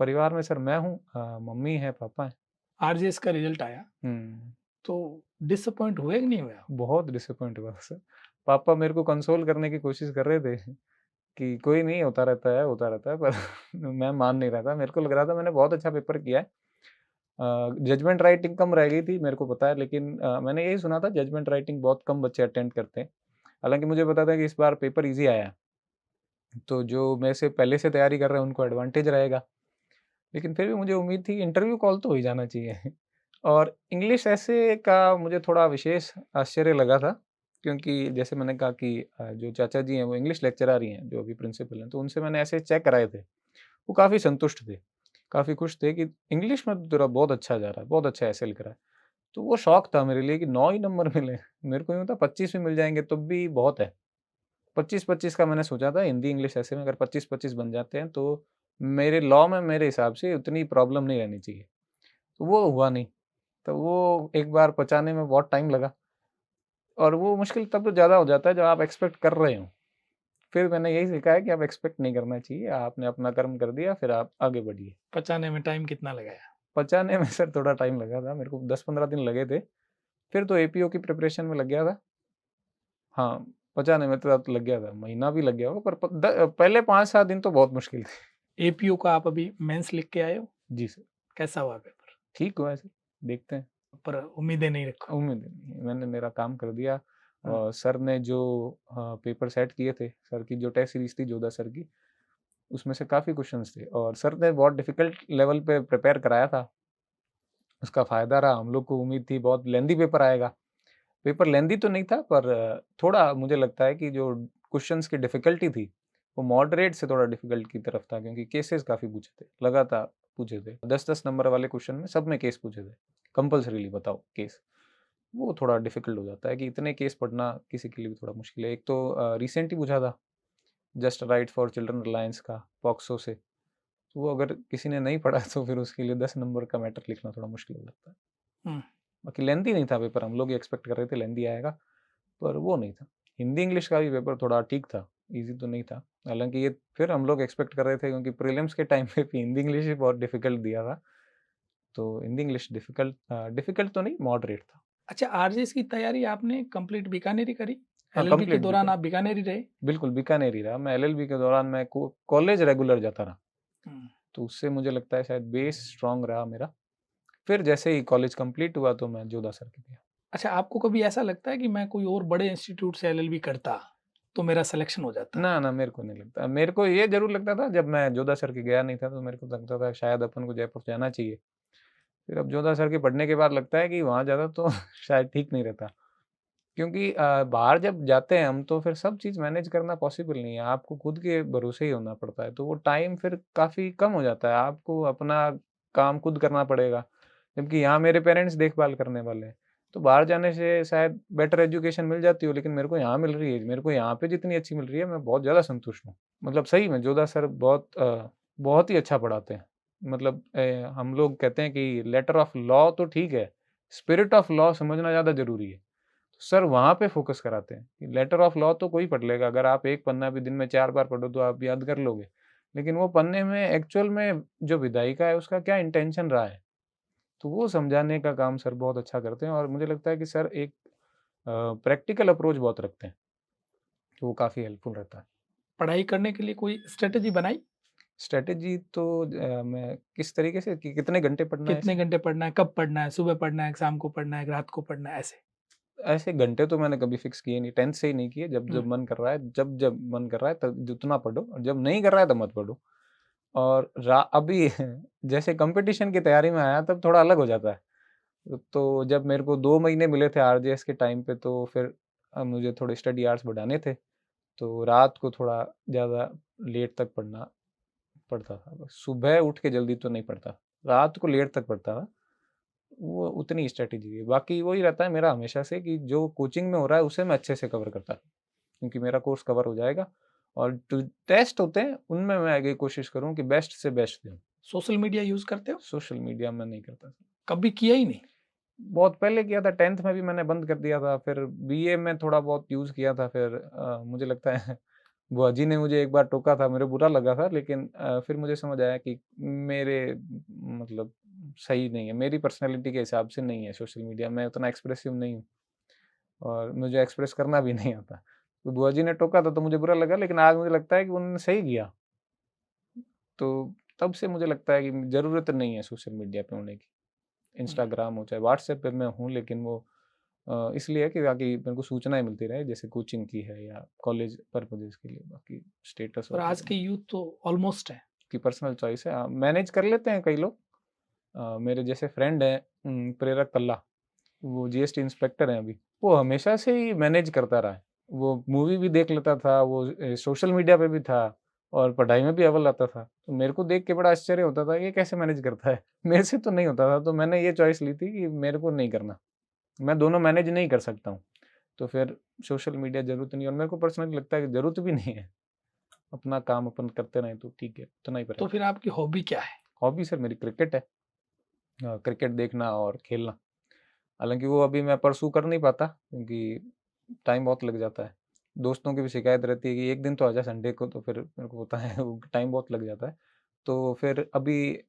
परिवार में सर मैं हूँ, मम्मी है, पापा हैं। आरजेएस का रिजल्ट आया हुँ। तो डिसअपॉइंट हुए कि नहीं हुए आप? बहुत डिसअपॉइंट हुआ सर। पापा मेरे को कंसोल करने की कोशिश कर रहे थे कि कोई नहीं, होता रहता है, पर मैं मान नहीं रहा था। मेरे को लग रहा था मैंने बहुत अच्छा पेपर किया है। जजमेंट राइटिंग कम रह गई थी, मेरे को पता है, लेकिन मैंने यही सुना था जजमेंट राइटिंग बहुत कम बच्चे अटेम्प्ट करते हैं। हालाँकि मुझे पता था कि इस बार पेपर ईज़ी आया है, तो जो मेरे से पहले से तैयारी कर रहे हैं उनको एडवांटेज रहेगा। लेकिन फिर भी मुझे उम्मीद थी इंटरव्यू कॉल तो हो ही जाना चाहिए। और इंग्लिश ऐसे का मुझे थोड़ा विशेष आश्चर्य लगा था, क्योंकि जैसे मैंने कहा कि जो चाचा जी हैं वो इंग्लिश लेक्चरर ही हैं, जो अभी प्रिंसिपल हैं, तो उनसे मैंने ऐसे चेक कराए थे। वो काफ़ी संतुष्ट थे, काफ़ी खुश थे कि इंग्लिश में तो तेरा बहुत अच्छा जा रहा है, बहुत अच्छा ऐसे लिख रहा है। तो वो शौक था मेरे लिए कि 9 ही नंबर मिले। मेरे को यूँ था 25 भी मिल जाएँगे तब भी बहुत है। 25-25 का मैंने सोचा था, हिंदी इंग्लिश ऐसे में अगर 25-25 बन जाते हैं, तो मेरे लॉ में मेरे हिसाब से उतनी प्रॉब्लम नहीं रहनी चाहिए। तो वो हुआ नहीं, तो वो एक बार पचाने में बहुत टाइम लगा, और वो मुश्किल तब तो ज़्यादा हो जाता है जब आप एक्सपेक्ट कर रहे हो। फिर मैंने यही सीखा है कि आप एक्सपेक्ट नहीं करना चाहिए, आपने अपना कर्म कर दिया, फिर आप आगे बढ़िए। पचाने में टाइम कितना लगाया? पचाने में सर थोड़ा टाइम लगा था, मेरे को 10-15 दिन लगे थे। फिर तो एपीओ की प्रिपरेशन में लग गया था। हाँ, पचाने में तो लग गया था, महीना भी लग गया होगा, पर पहले 5-7 दिन तो बहुत मुश्किल थे। एपीओ का आप अभी मेंस लिख के आए हो, जी सर, कैसा हुआ पेपर? ठीक हुआ है सर, देखते हैं। पर उम्मीदें नहीं रखो। उम्मीद नहीं है, मैंने मेरा काम कर दिया हाँ, और सर ने जो पेपर सेट किए थे, सर की जो टेस्ट सीरीज़ थी जोधा सर की, उसमें से काफ़ी क्वेश्चन्स थे और सर ने बहुत डिफ़िकल्ट लेवल पे प्रिपेयर कराया था। उसका फ़ायदा रहा, हम लोग को उम्मीद थी बहुत लेंथी पेपर आएगा। पेपर लेंथी तो नहीं था पर थोड़ा मुझे लगता है कि जो क्वेश्चन्स की डिफ़िकल्टी थी, वो मॉडरेट से थोड़ा डिफ़िकल्ट की तरफ था क्योंकि केसेज़ काफ़ी पूछे थे, लगातार पूछे थे। 10-10 नंबर वाले क्वेश्चन में सब में केस पूछे थे, कंपल्सरीली बताओ केस। वो थोड़ा डिफ़िकल्ट हो जाता है कि इतने केस पढ़ना किसी के लिए भी थोड़ा मुश्किल है। एक तो रिसेंट ही पूछा था, just right for children alliance का, पॉक्सो से। तो वो अगर किसी ने नहीं पढ़ा तो फिर उसके लिए 10 नंबर का मैटर लिखना थोड़ा मुश्किल हो जाता है। हुँ। बाकी लेंथी नहीं था पेपर, हम लोग ये एक्सपेक्ट कर रहे थे लेंथी आएगा, पर वो नहीं था। हिंदी इंग्लिश का भी पेपर थोड़ा ठीक था, ईज़ी तो नहीं था। हालाँकि ये फिर हम लोग एक्सपेक्ट कर रहे थे क्योंकि प्रीलिम्स के टाइम पे भी हिंदी इंग्लिश ही बहुत डिफ़िकल्ट दिया था। तो हिंदी इंग्लिश डिफ़िकल्ट तो नहीं, मॉडरेट था। अच्छा, आरजेएस की तैयारी आपने कंप्लीट बीकानेर ही करी? हाँ, एलएलबी के कंप्लीट दौरान बीकानेर। आप बीकानेर ही रहे? बिल्कुल, बीकानेर ही रहा। मैं एलएलबी के दौरान मैं कॉलेज रेगुलर जाता रहा, हुँ। तो उससे मुझे लगता है शायद बेस स्ट्रॉन्ग रहा मेरा। फिर जैसे ही कॉलेज कंप्लीट हुआ तो मैं जोधा सर के गया। अच्छा, आपको कभी ऐसा लगता है कि मैं कोई और बड़े इंस्टीट्यूट से एलएलबी करता, तो मेरा सिलेक्शन हो जाता? ना, ना मेरे को नहीं लगता। मेरे को ये ज़रूर लगता था जब मैं जोधा सर के गया नहीं था तो मेरे को लगता था शायद अपन को जयपुर जाना चाहिए। फिर अब जोधा सर के पढ़ने के बाद लगता है कि वहाँ ज़्यादा तो शायद ठीक नहीं रहता। क्योंकि बाहर जब जाते हैं हम तो फिर सब चीज़ मैनेज करना पॉसिबल नहीं है। आपको खुद के भरोसे ही होना पड़ता है। तो वो टाइम फिर काफ़ी कम हो जाता है। आपको अपना काम खुद करना पड़ेगा। जबकि यहाँ मेरे पेरेंट्स देखभाल करने वाले हैं। तो बाहर जाने से शायद बेटर एजुकेशन मिल जाती हो लेकिन मेरे को यहाँ मिल रही है। मेरे को यहाँ पे जितनी अच्छी मिल रही है मैं बहुत ज़्यादा संतुष्ट हूँ। मतलब सही में जोधा सर बहुत ही अच्छा पढ़ाते हैं। मतलब हम लोग कहते हैं कि लेटर ऑफ लॉ तो ठीक है, स्पिरिट ऑफ लॉ समझना ज़्यादा ज़रूरी है। सर वहाँ पे फ़ोकस कराते हैं कि लेटर ऑफ लॉ तो कोई पढ़ लेगा, अगर आप एक पन्ना भी दिन में 4 बार पढ़ो तो आप याद कर लोगे। लेकिन वो पन्ने में एक्चुअल में जो विधायिका है उसका क्या इंटेंशन रहा है, तो वो समझाने का काम सर बहुत अच्छा करते हैं और मुझे लगता है कि सर एक प्रैक्टिकल अप्रोच बहुत रखते हैं, तो वो काफ़ी हेल्पफुल रहता है। पढ़ाई करने के लिए कोई स्ट्रैटेजी बनाई? स्ट्रैटेजी तो मैं किस तरीके से कि कितने घंटे पढ़ना है कितने ऐसे? घंटे पढ़ना है, कब पढ़ना है, सुबह पढ़ना है, शाम को पढ़ना है, रात को पढ़ना है, ऐसे? ऐसे घंटे तो मैंने कभी फ़िक्स किए नहीं, 10th से ही नहीं किए, हुँ। जब मन कर रहा है जब मन कर रहा है तब जितना पढ़ो और जब नहीं कर रहा है तब मत पढ़ो। और रा अभी जैसे कॉम्पिटिशन की तैयारी में आया तब थोड़ा अलग हो जाता है। तो जब मेरे को 2 महीने मिले थे आरजेएस के टाइम पे तो फिर मुझे थोड़े स्टडी आवर्स बढ़ाने थे। तो रात को थोड़ा ज़्यादा लेट तक पढ़ना पड़ता था। बस सुबह उठ के जल्दी तो नहीं पढ़ता, रात को लेट तक पढ़ता था। वो उतनी स्ट्रैटेजी है। बाकी वही रहता है मेरा हमेशा से कि जो कोचिंग में हो रहा है उसे मैं अच्छे से कवर करता क्योंकि मेरा कोर्स कवर हो जाएगा और जो टेस्ट होते हैं उनमें मैं आगे कोशिश करूँ कि बेस्ट से बेस्ट दूँ। सोशल मीडिया यूज़ करते हो? सोशल मीडिया में नहीं करता था। कभी किया ही नहीं? बहुत पहले किया था 10th में भी मैंने बंद कर दिया था, फिर बीए में थोड़ा बहुत यूज़ किया था फिर मुझे लगता है बुआ जी ने मुझे एक बार टोका था, मेरे बुरा लगा था लेकिन फिर मुझे समझ आया कि मेरे मतलब सही नहीं है, मेरी पर्सनैलिटी के हिसाब से नहीं है सोशल मीडिया, मैं उतना एक्सप्रेसिव नहीं हूँ और मुझे एक्सप्रेस करना भी नहीं आता। तो बुआ जी ने टोका था तो मुझे बुरा लगा लेकिन आज मुझे लगता है कि उन्होंने सही किया। तो तब से मुझे लगता है कि ज़रूरत नहीं है सोशल मीडिया पे होने की। हुँ। इंस्टाग्राम हो चाहे व्हाट्सएप पे मैं हूँ लेकिन वो इसलिए है कि ताकि मेरे को सूचनाएँ मिलती रहे जैसे कोचिंग की है या कॉलेज पर्पसेज़ के लिए बाकी स्टेटस पर आज वगैरह के यूथ तो ऑलमोस्ट है। की पर्सनल चॉइस है। मैनेज कर लेते हैं कई लोग। मेरे जैसे फ्रेंड हैं प्रेरक कल्ला, वो जीएसटी इंस्पेक्टर हैं अभी। वो हमेशा से ही मैनेज करता रहा है। वो मूवी भी देख लेता था, वो सोशल मीडिया पे भी था और पढ़ाई में भी अव्वल आता था। तो मेरे को देख के बड़ा आश्चर्य होता था, ये कैसे मैनेज करता है? मेरे से तो नहीं होता था, तो मैंने ये चॉइस ली थी कि मेरे को नहीं करना। मैं दोनों मैनेज नहीं कर सकता हूँ। तो फिर सोशल मीडिया ज़रूरत नहीं है और मेरे को पर्सनली लगता है कि ज़रूरत भी नहीं है। अपना काम अपन करते रहें तो ठीक है, उतना ही तो पर्याप्त फिर है। आपकी हॉबी क्या है? हॉबी सर मेरी क्रिकेट है। क्रिकेट देखना और खेलना। हालाँकि वो अभी मैं परस्यू कर नहीं पाता क्योंकि टाइम बहुत लग जाता है। दोस्तों की भी शिकायत रहती है कि एक दिन तो आजा संडे को, तो फिर मेरे को पता है वो टाइम बहुत लग जाता है। तो फिर अभी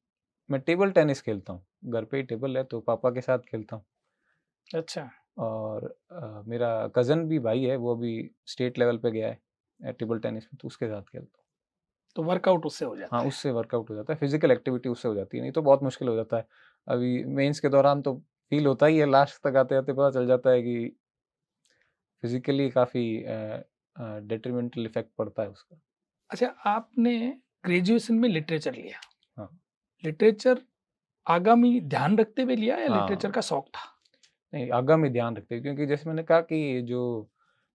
मैं टेबल टेनिस खेलता हूँ। घर पे ही टेबल है तो पापा के साथ खेलता हूँ। अच्छा। और मेरा कज़न भी भाई है, वो अभी स्टेट लेवल पे गया है टेबल टेनिस में, तो उसके साथ खेलता हूँ। तो वर्कआउट उससे हो हाँ, जाता है। उससे वर्कआउट हो जाता है, फिज़िकल एक्टिविटी उससे हो जाती है, नहीं तो बहुत मुश्किल हो जाता है। अभी मेंस के दौरान तो फ़ील होता ही है, लास्ट तक आते-आते पता चल जाता है कि फिज़िकली काफ़ी डेट्रिमेंटल इफ़ेक्ट पड़ता है उसका। अच्छा, आपने ग्रेजुएशन में लिटरेचर लिया। हाँ। लिटरेचर आगामी ध्यान रखते हुए लिया या लिटरेचर हाँ, का शौक था? नहीं आगामी ध्यान रखते हैं क्योंकि जैसे मैंने कहा कि जो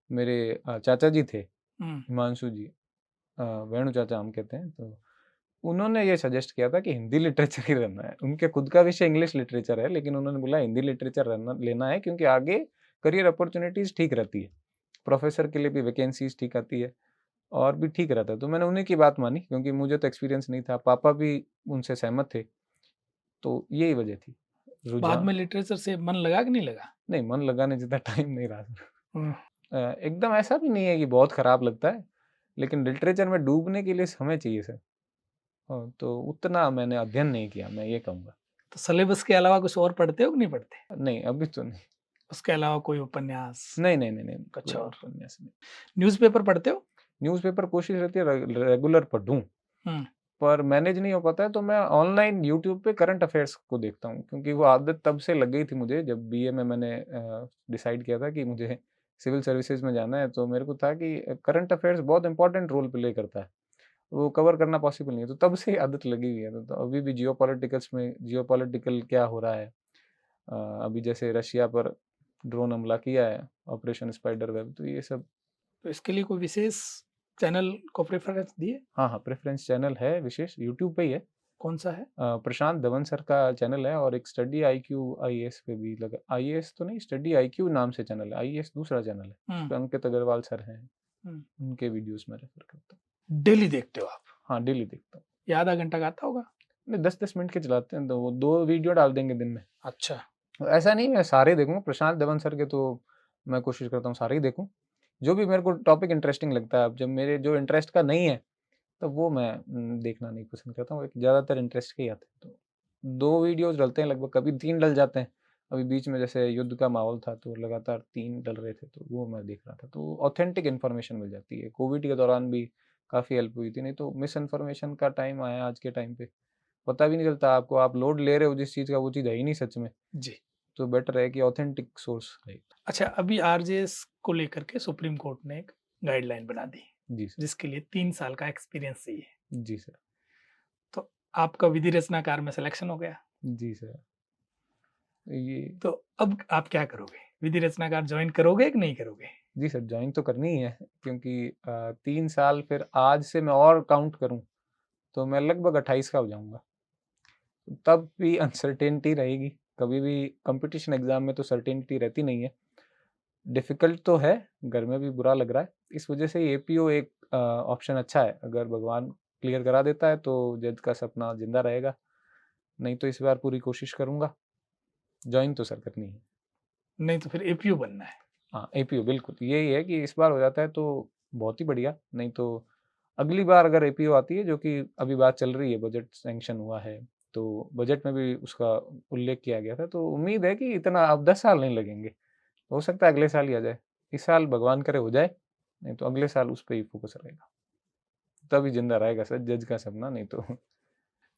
मेरे चाचा जी थे, हुँ। हिमांशु जी, वेणु चाचा हम कहते हैं, तो उन्होंने ये सजेस्ट किया था कि हिंदी लिटरेचर ही रहना है। उनके खुद का विषय इंग्लिश लिटरेचर है, लेकिन उन्होंने बोला हिंदी लिटरेचर रहना लेना है क्योंकि आगे करियर अपॉर्च्युनिटीज़ ठीक रहती है। प्रोफ़ेसर के लिए भी वैकेंसीज़ ठीक आती है और भी ठीक रहता है। तो मैंने उन्हीं की बात मानी क्योंकि मुझे तो एक्सपीरियंस नहीं था, पापा भी उनसे सहमत थे, तो यही वजह थी, बाद रुझान। में लिटरेचर से मन लगा कि नहीं लगा? नहीं, मन लगाने जितना टाइम नहीं रहा। हुँ। एकदम ऐसा भी नहीं है कि बहुत खराब लगता है, लेकिन लिटरेचर में डूबने के लिए समय चाहिए सर। तो उतना मैंने अध्ययन नहीं किया, मैं ये कहूँगा। तो सिलेबस के अलावा कुछ और पढ़ते हो कि नहीं पढ़ते? नहीं, अभी तो नहीं। उसके अलावा कोई उपन्यास, नहीं, नहीं, नहीं, नहीं, कुछ कोई और? उपन्यास नहीं। न्यूज़पेपर पढ़ते हो? न्यूज़पेपर कोशिश रहती है रेगुलर पढूँ, हुँ। पर मैनेज नहीं हो पाता है, तो मैं ऑनलाइन यूट्यूब पे करंट अफ़ेयर्स को देखता हूँ, क्योंकि वो आदत तब से लग गई थी मुझे, जब बीए में मैंने डिसाइड किया था कि मुझे सिविल सर्विसेज़ में जाना है, तो मेरे को था कि करंट अफ़ेयर्स बहुत इम्पोर्टेंट रोल प्ले करता है। वो कवर करना पॉसिबल नहीं है, तो तब से ही आदत लगी हुई है। तो अभी भी जियोपॉलिटिकल क्या हो रहा है, अभी जैसे रशिया पर ड्रोन हमला किया है, ऑपरेशन स्पाइडर वेब, तो ये सब। तो इसके लिए कोई विशेष चैनल को प्रेफ़रेंस दिए? हाँ, हाँ, प्रेफ़रेंस चैनल है विशेष, यूट्यूब पे ही है। कौन-सा है? प्रशांत धवन सर का चैनल है और एक स्टडी आईक्यू आईएएस पे भी लगा, आईएएस तो नहीं, स्टडी आईक्यू नाम से चैनल है, आईएएस दूसरा चैनल है। हुँ, उसपे अंकित अग्रवाल सर हैं, हुँ। उनके वीडियोज़ मैं रेफ़र करता हूँ। डेली देखते हो आप? हाँ, डेली देखता हूँ। ये आधा घंटा का आता होगा? नहीं, 10-10 मिनट के चलाते हैं, तो वो 2 वीडियो डाल देंगे दिन में। अच्छा। ऐसा नहीं मैं सारे देखूँगा, प्रशांत धवन सर के तो मैं कोशिश करता हूँ सारे ही देखूँ। जो भी मेरे को टॉपिक इंटरेस्टिंग लगता है, अब जब मेरे जो इंटरेस्ट का नहीं है, तब वो मैं देखना नहीं पसंद करता हूँ, एक ज़्यादातर इंटरेस्ट के ही आते हैं। तो 2 वीडियोज़ डलते हैं लगभग, कभी 3 डल जाते हैं। अभी बीच में जैसे युद्ध का माहौल था, तो लगातार 3 डल रहे थे, तो वो मैं देख रहा था। तो ऑथेंटिक इन्फॉर्मेशन मिल जाती है। कोविड के दौरान भी काफ़ी हेल्प हुई थी, नहीं तो मिस इन्फॉर्मेशन का टाइम आया आज के टाइम पे। पता भी नहीं चलता आपको, आप लोड ले रहे हो जिस चीज़ का, वो चीज़ है ही नहीं सच में। जी। तो बेटर है कि ऑथेंटिक सोर्स रहे। अच्छा, अभी आरजेएस को लेकर के सुप्रीम कोर्ट ने एक गाइडलाइन बना दी, जी सर। जिसके लिए 3 साल का एक्सपीरियंस चाहिए। जी सर। तो आपका विधि रचनाकार में सिलेक्शन हो गया। जी सर। ये तो अब आप क्या करोगे? विधि रचनाकार जॉइन करोगे कि नहीं करोगे? जी सर, जॉइन तो करनी ही है क्योंकि 3 साल फिर आज से मैं और काउंट करूँ, तो मैं लगभग 28 का हो जाऊँगा। तब भी अनसर्टेनिटी रहेगी, कभी भी कॉम्पिटिशन एग्ज़ाम में तो सर्टेनिटी रहती नहीं है। डिफ़िकल्ट तो है, घर में भी बुरा लग रहा है, इस वजह से एपीओ एक ऑप्शन अच्छा है, अगर भगवान क्लियर करा देता है तो जज का सपना ज़िंदा रहेगा, नहीं तो इस बार पूरी कोशिश करूँगा, जॉइन तो सर करनी है। नहीं तो फिर एपीओ बनना है। हाँ, एपीओ बिल्कुल, यही है कि इस बार हो जाता है तो बहुत ही बढ़िया, नहीं तो अगली बार अगर एपीओ आती है, जो कि अभी बात चल रही है, बजट सैंक्शन हुआ है, तो बजट में भी उसका उल्लेख किया गया था, तो उम्मीद है कि इतना अब 10 साल नहीं लगेंगे, हो सकता है अगले साल ही आ जाए। इस साल भगवान करे हो जाए, नहीं तो अगले साल उस पे ही फ़ोकस रहेगा, तभी ज़िंदा रहेगा सर जज का सपना, नहीं तो।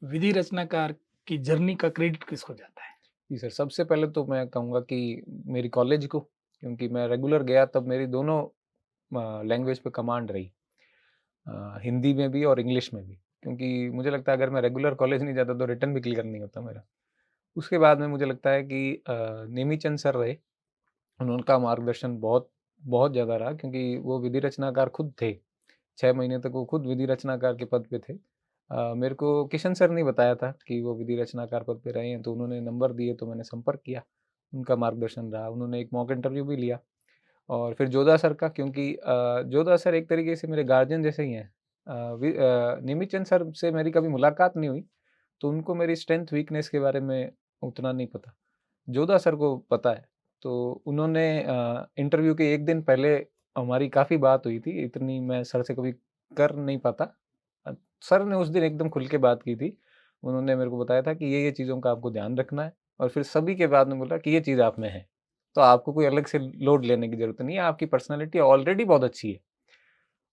विधि रचनाकार की जर्नी का क्रेडिट किसको जाता है? जी सर, सबसे पहले तो मैं कहूँगा कि मेरी कॉलेज को, क्योंकि मैं रेगुलर गया तब मेरी दोनों लैंग्वेज पे कमांड रही। हिंदी में भी और इंग्लिश में भी, क्योंकि मुझे लगता है अगर मैं रेगुलर कॉलेज नहीं जाता तो रिटन भी क्लियर नहीं होता मेरा। उसके बाद में मुझे लगता है कि नेमीचंद सर रहे, उनका मार्गदर्शन बहुत बहुत ज़्यादा रहा क्योंकि वो विधि रचनाकार खुद थे। 6 महीने तक वो खुद विधि रचनाकार के पद पे थे। मेरे को किशन सर ने बताया था कि वो विधि रचनाकार पद पे रहे हैं, तो उन्होंने नंबर दिए तो मैंने संपर्क किया, उनका मार्गदर्शन रहा। उन्होंने एक मॉक इंटरव्यू भी लिया और फिर जोधा सर का, क्योंकि जोधा सर एक तरीके से मेरे गार्जियन जैसे ही हैं। निमिचंद सर से मेरी कभी मुलाकात नहीं हुई, तो उनको मेरी स्ट्रेंथ वीकनेस के बारे में उतना नहीं पता। जोधा सर को पता है, तो उन्होंने इंटरव्यू के 1 दिन पहले हमारी काफ़ी बात हुई थी, इतनी मैं सर से कभी कर नहीं पाता। अ, सर ने उस दिन एकदम खुल के बात की थी उन्होंने मेरे को बताया था कि ये चीज़ों का आपको ध्यान रखना है, और फिर सभी के बाद में बोला कि ये चीज़ आप में है, तो आपको कोई अलग से लोड लेने की ज़रूरत नहीं है, आपकी पर्सनैलिटी ऑलरेडी बहुत अच्छी है।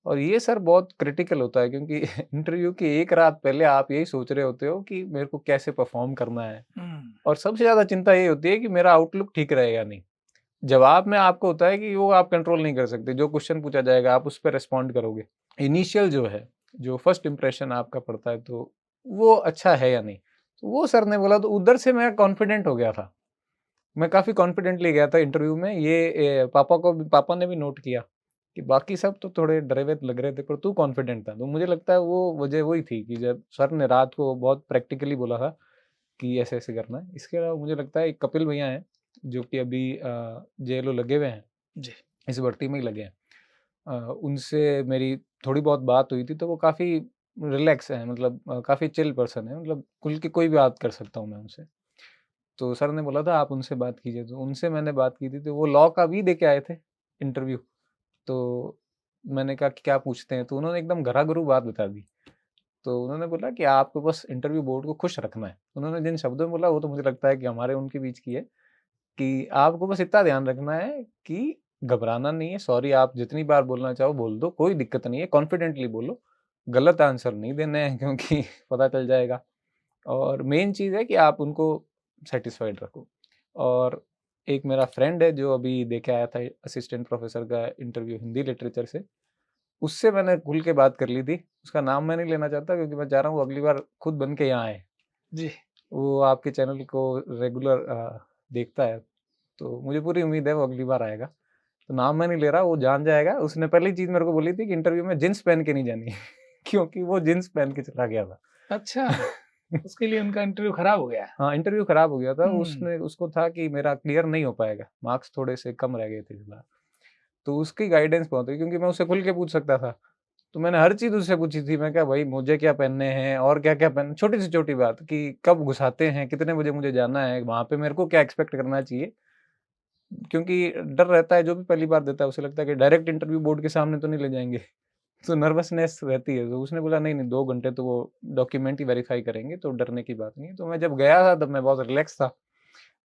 और ये सर बहुत क्रिटिकल होता है, क्योंकि इंटरव्यू की 1 रात पहले आप यही सोच रहे होते हो कि मेरे को कैसे परफ़ॉर्म करना है, हुँ, और सबसे ज़्यादा चिंता ये होती है कि मेरा आउटलुक ठीक रहे या नहीं। जवाब में आपको होता है कि वो आप कंट्रोल नहीं कर सकते, जो क्वेश्चन पूछा जाएगा आप उस पे रिस्पॉन्ड करोगे। इनिशियल जो है, जो फर्स्ट इंप्रेशन आपका पड़ता है, तो वो अच्छा है या नहीं? तो वो सर ने बोला, तो उधर से मैं कॉन्फिडेंट हो गया था। मैं काफ़ी कॉन्फिडेंटली गया था इंटरव्यू में। पापा ने भी नोट किया कि बाकी सब तो थोड़े डरे हुए लग रहे थे, पर तू कॉन्फिडेंट था। तो मुझे लगता है वो वजह वही थी कि जब सर ने रात को बहुत प्रैक्टिकली बोला था कि ऐसे-ऐसे करना है। इसके अलावा मुझे लगता है एक कपिल भैया हैं, जो कि अभी जेएलओ लगे हुए हैं, जी। इस भर्ती में ही लगे हैं। उनसे मेरी थोड़ी बहुत बात हुई थी, तो वो काफ़ी रिलैक्स हैं, मतलब काफ़ी चिल पर्सन है, मतलब खुल के कोई भी बात कर सकता हूँ मैं उनसे। तो सर ने बोला था आप उनसे बात कीजिए, तो उनसे मैंने बात की थी, तो वो लॉ का भी देके आए थे इंटरव्यू। तो मैंने कहा कि क्या पूछते हैं? तो उन्होंने एकदम घरा-घरू बात बता दी। तो उन्होंने बोला कि आपको बस इंटरव्यू बोर्ड को खुश रखना है। उन्होंने जिन शब्दों में बोला, वो तो मुझे लगता है कि हमारे उनके बीच की है, कि आपको बस इतना ध्यान रखना है कि घबराना नहीं है, सॉरी आप जितनी बार बोलना चाहो बोल दो, कोई दिक्कत नहीं है, कॉन्फिडेंटली बोलो, गलत आंसर नहीं देने हैं, क्योंकि पता चल जाएगा। और मेन चीज़ है कि आप उनको सैटिस्फाइड रखो। और एक मेरा फ्रेंड है जो अभी दे के आया था असिस्टेंट प्रोफ़ेसर का इंटरव्यू हिंदी लिटरेचर से, उससे मैंने खुल के बात कर ली थी। उसका नाम मैं नहीं लेना चाहता, क्योंकि मैं चाह रहा हूँ वो अगली बार खुद बन के यहाँ आए। जी। वो आपके चैनल को रेगुलर देखता है, तो मुझे पूरी उम्मीद है वो अगली बार आएगा। तो नाम मैं नहीं ले रहा, वो जान जाएगा। उसने पहली चीज़ मेरे को बोली थी कि इंटरव्यू में जीन्स पहन के नहीं जानी, क्योंकि वो जीन्स पहन के चला गया था। अच्छा, उसके लिए उनका इंटरव्यू खराब हो गया। हाँ, इंटरव्यू खराब हो गया था। हुँ, उसको था कि मेरा क्लियर नहीं हो पाएगा, मार्क्स थोड़े से कम रह गए थे इस बार। तो उसकी गाइडेंस बहुत हुई, क्योंकि मैं उससे खुल के पूछ सकता था। तो मैंने हर चीज़ उससे पूछी थी। मैं कहा भाई मुझे क्या पहनने हैं और क्या-क्या पहन, छोटी से छोटी बात कि कब घुसाते हैं, कितने बजे मुझे जाना है, वहाँ पे मेरे को क्या एक्सपेक्ट करना चाहिए। क्योंकि डर रहता है, जो भी पहली बार देता है उसे लगता है कि डायरेक्ट इंटरव्यू बोर्ड के सामने तो नहीं ले जाएँगे। तो नर्वसनेस रहती है। तो उसने बोला नहीं-नहीं 2 घंटे तो वो डॉक्यूमेंट ही वेरीफ़ाई करेंगे, तो डरने की बात नहीं है। तो मैं जब गया था तब मैं बहुत रिलैक्स था।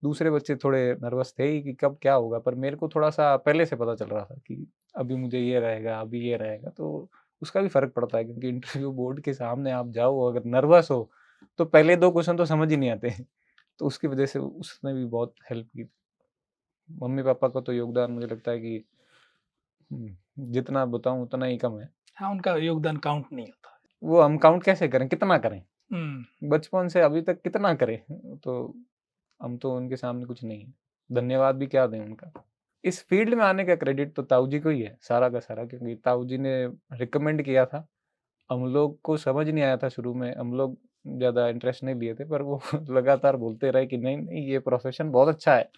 दूसरे बच्चे थोड़े नर्वस थे ही कि कब क्या होगा, पर मेरे को थोड़ा-सा पहले से पता चल रहा था कि अभी मुझे ये रहेगा, अभी ये रहेगा, तो उसका भी फ़र्क पड़ता है, क्योंकि इंटरव्यू बोर्ड के सामने आप जाओ अगर नर्वस हो, तो पहले 2 क्वेश्चन तो समझ ही नहीं आते। तो उसकी वजह से उसने भी बहुत हेल्प की। मम्मी-पापा का तो योगदान मुझे लगता है कि जितना बताऊँ उतना ही कम है। हाँ, उनका योगदान काउंट नहीं होता। वो हम काउंट कैसे करें, कितना करें? हुँ, बचपन से अभी तक कितना करें? तो हम तो उनके सामने कुछ नहीं है। धन्यवाद भी क्या दें उनका। इस फ़ील्ड में आने का क्रेडिट तो ताऊ जी को ही है, सारा का सारा, क्योंकि ताऊ जी ने रिकमेंड किया था। हम लोग को समझ नहीं आया था शुरू में, हम लोग ज़्यादा इंटरेस्ट नहीं लिए थे, पर वो लगातार बोलते रहे कि नहीं-नहीं ये प्रोफ़ेशन बहुत अच्छा है।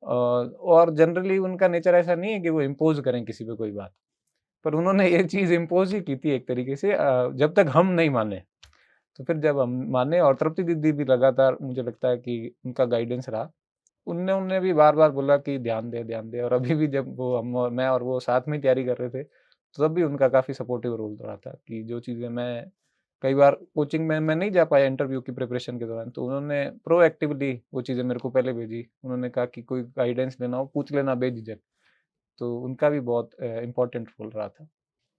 और जनरली उनका नेचर ऐसा नहीं है कि वो इम्पोज़ करें किसी पे कोई बात। पर उन्होंने ये चीज़ इम्पोज़ ही की थी एक तरीके से, जब तक हम नहीं माने। तो फिर जब हम माने, और तृप्ति दीदी भी लगातार मुझे लगता है कि उनका गाइडेंस रहा। उन्होंने भी बार-बार बोला कि ध्यान दे, और अभी भी जब वो हम और मैं और वो साथ में ही तैयारी कर रहे थे, तो तब भी उनका काफ़ी सपोर्टिव रोल रहा था कि जो चीज़ें मैं कई बार कोचिंग में मैं नहीं जा पाया इंटरव्यू की प्रिपरेशन के दौरान, तो उन्होंने प्रोएक्टिवली वो चीज़ें मेरे को पहले भेजी। उन्होंने कहा कि कोई गाइडेंस लेना हो पूछ लेना बेझिझक। तो उनका भी बहुत इम्पोर्टेंट रोल रहा था।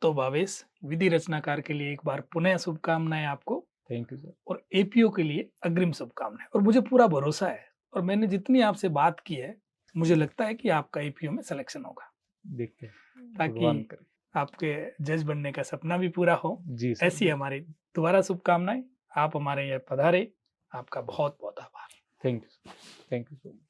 तो भावेश, विधि रचनाकार के लिए एक बार पुनः शुभकामनाएँ आपको थैंक यू सर। और एपीओ के लिए अग्रिम शुभकामनाएँ। और मुझे पूरा भरोसा है और मैंने जितनी आपसे बात की है, मुझे लगता है कि आपका एपीओ में सिलेक्शन होगा, देखते हैं, ताकि भगवान करे। आपके जज बनने का सपना भी पूरा हो। जी सर, ऐसी जी। हमारी दोबारा शुभकामनाएँ। आप हमारे यहाँ पधारे, आपका बहुत-बहुत आभार। Thank you sir. Thank you so much.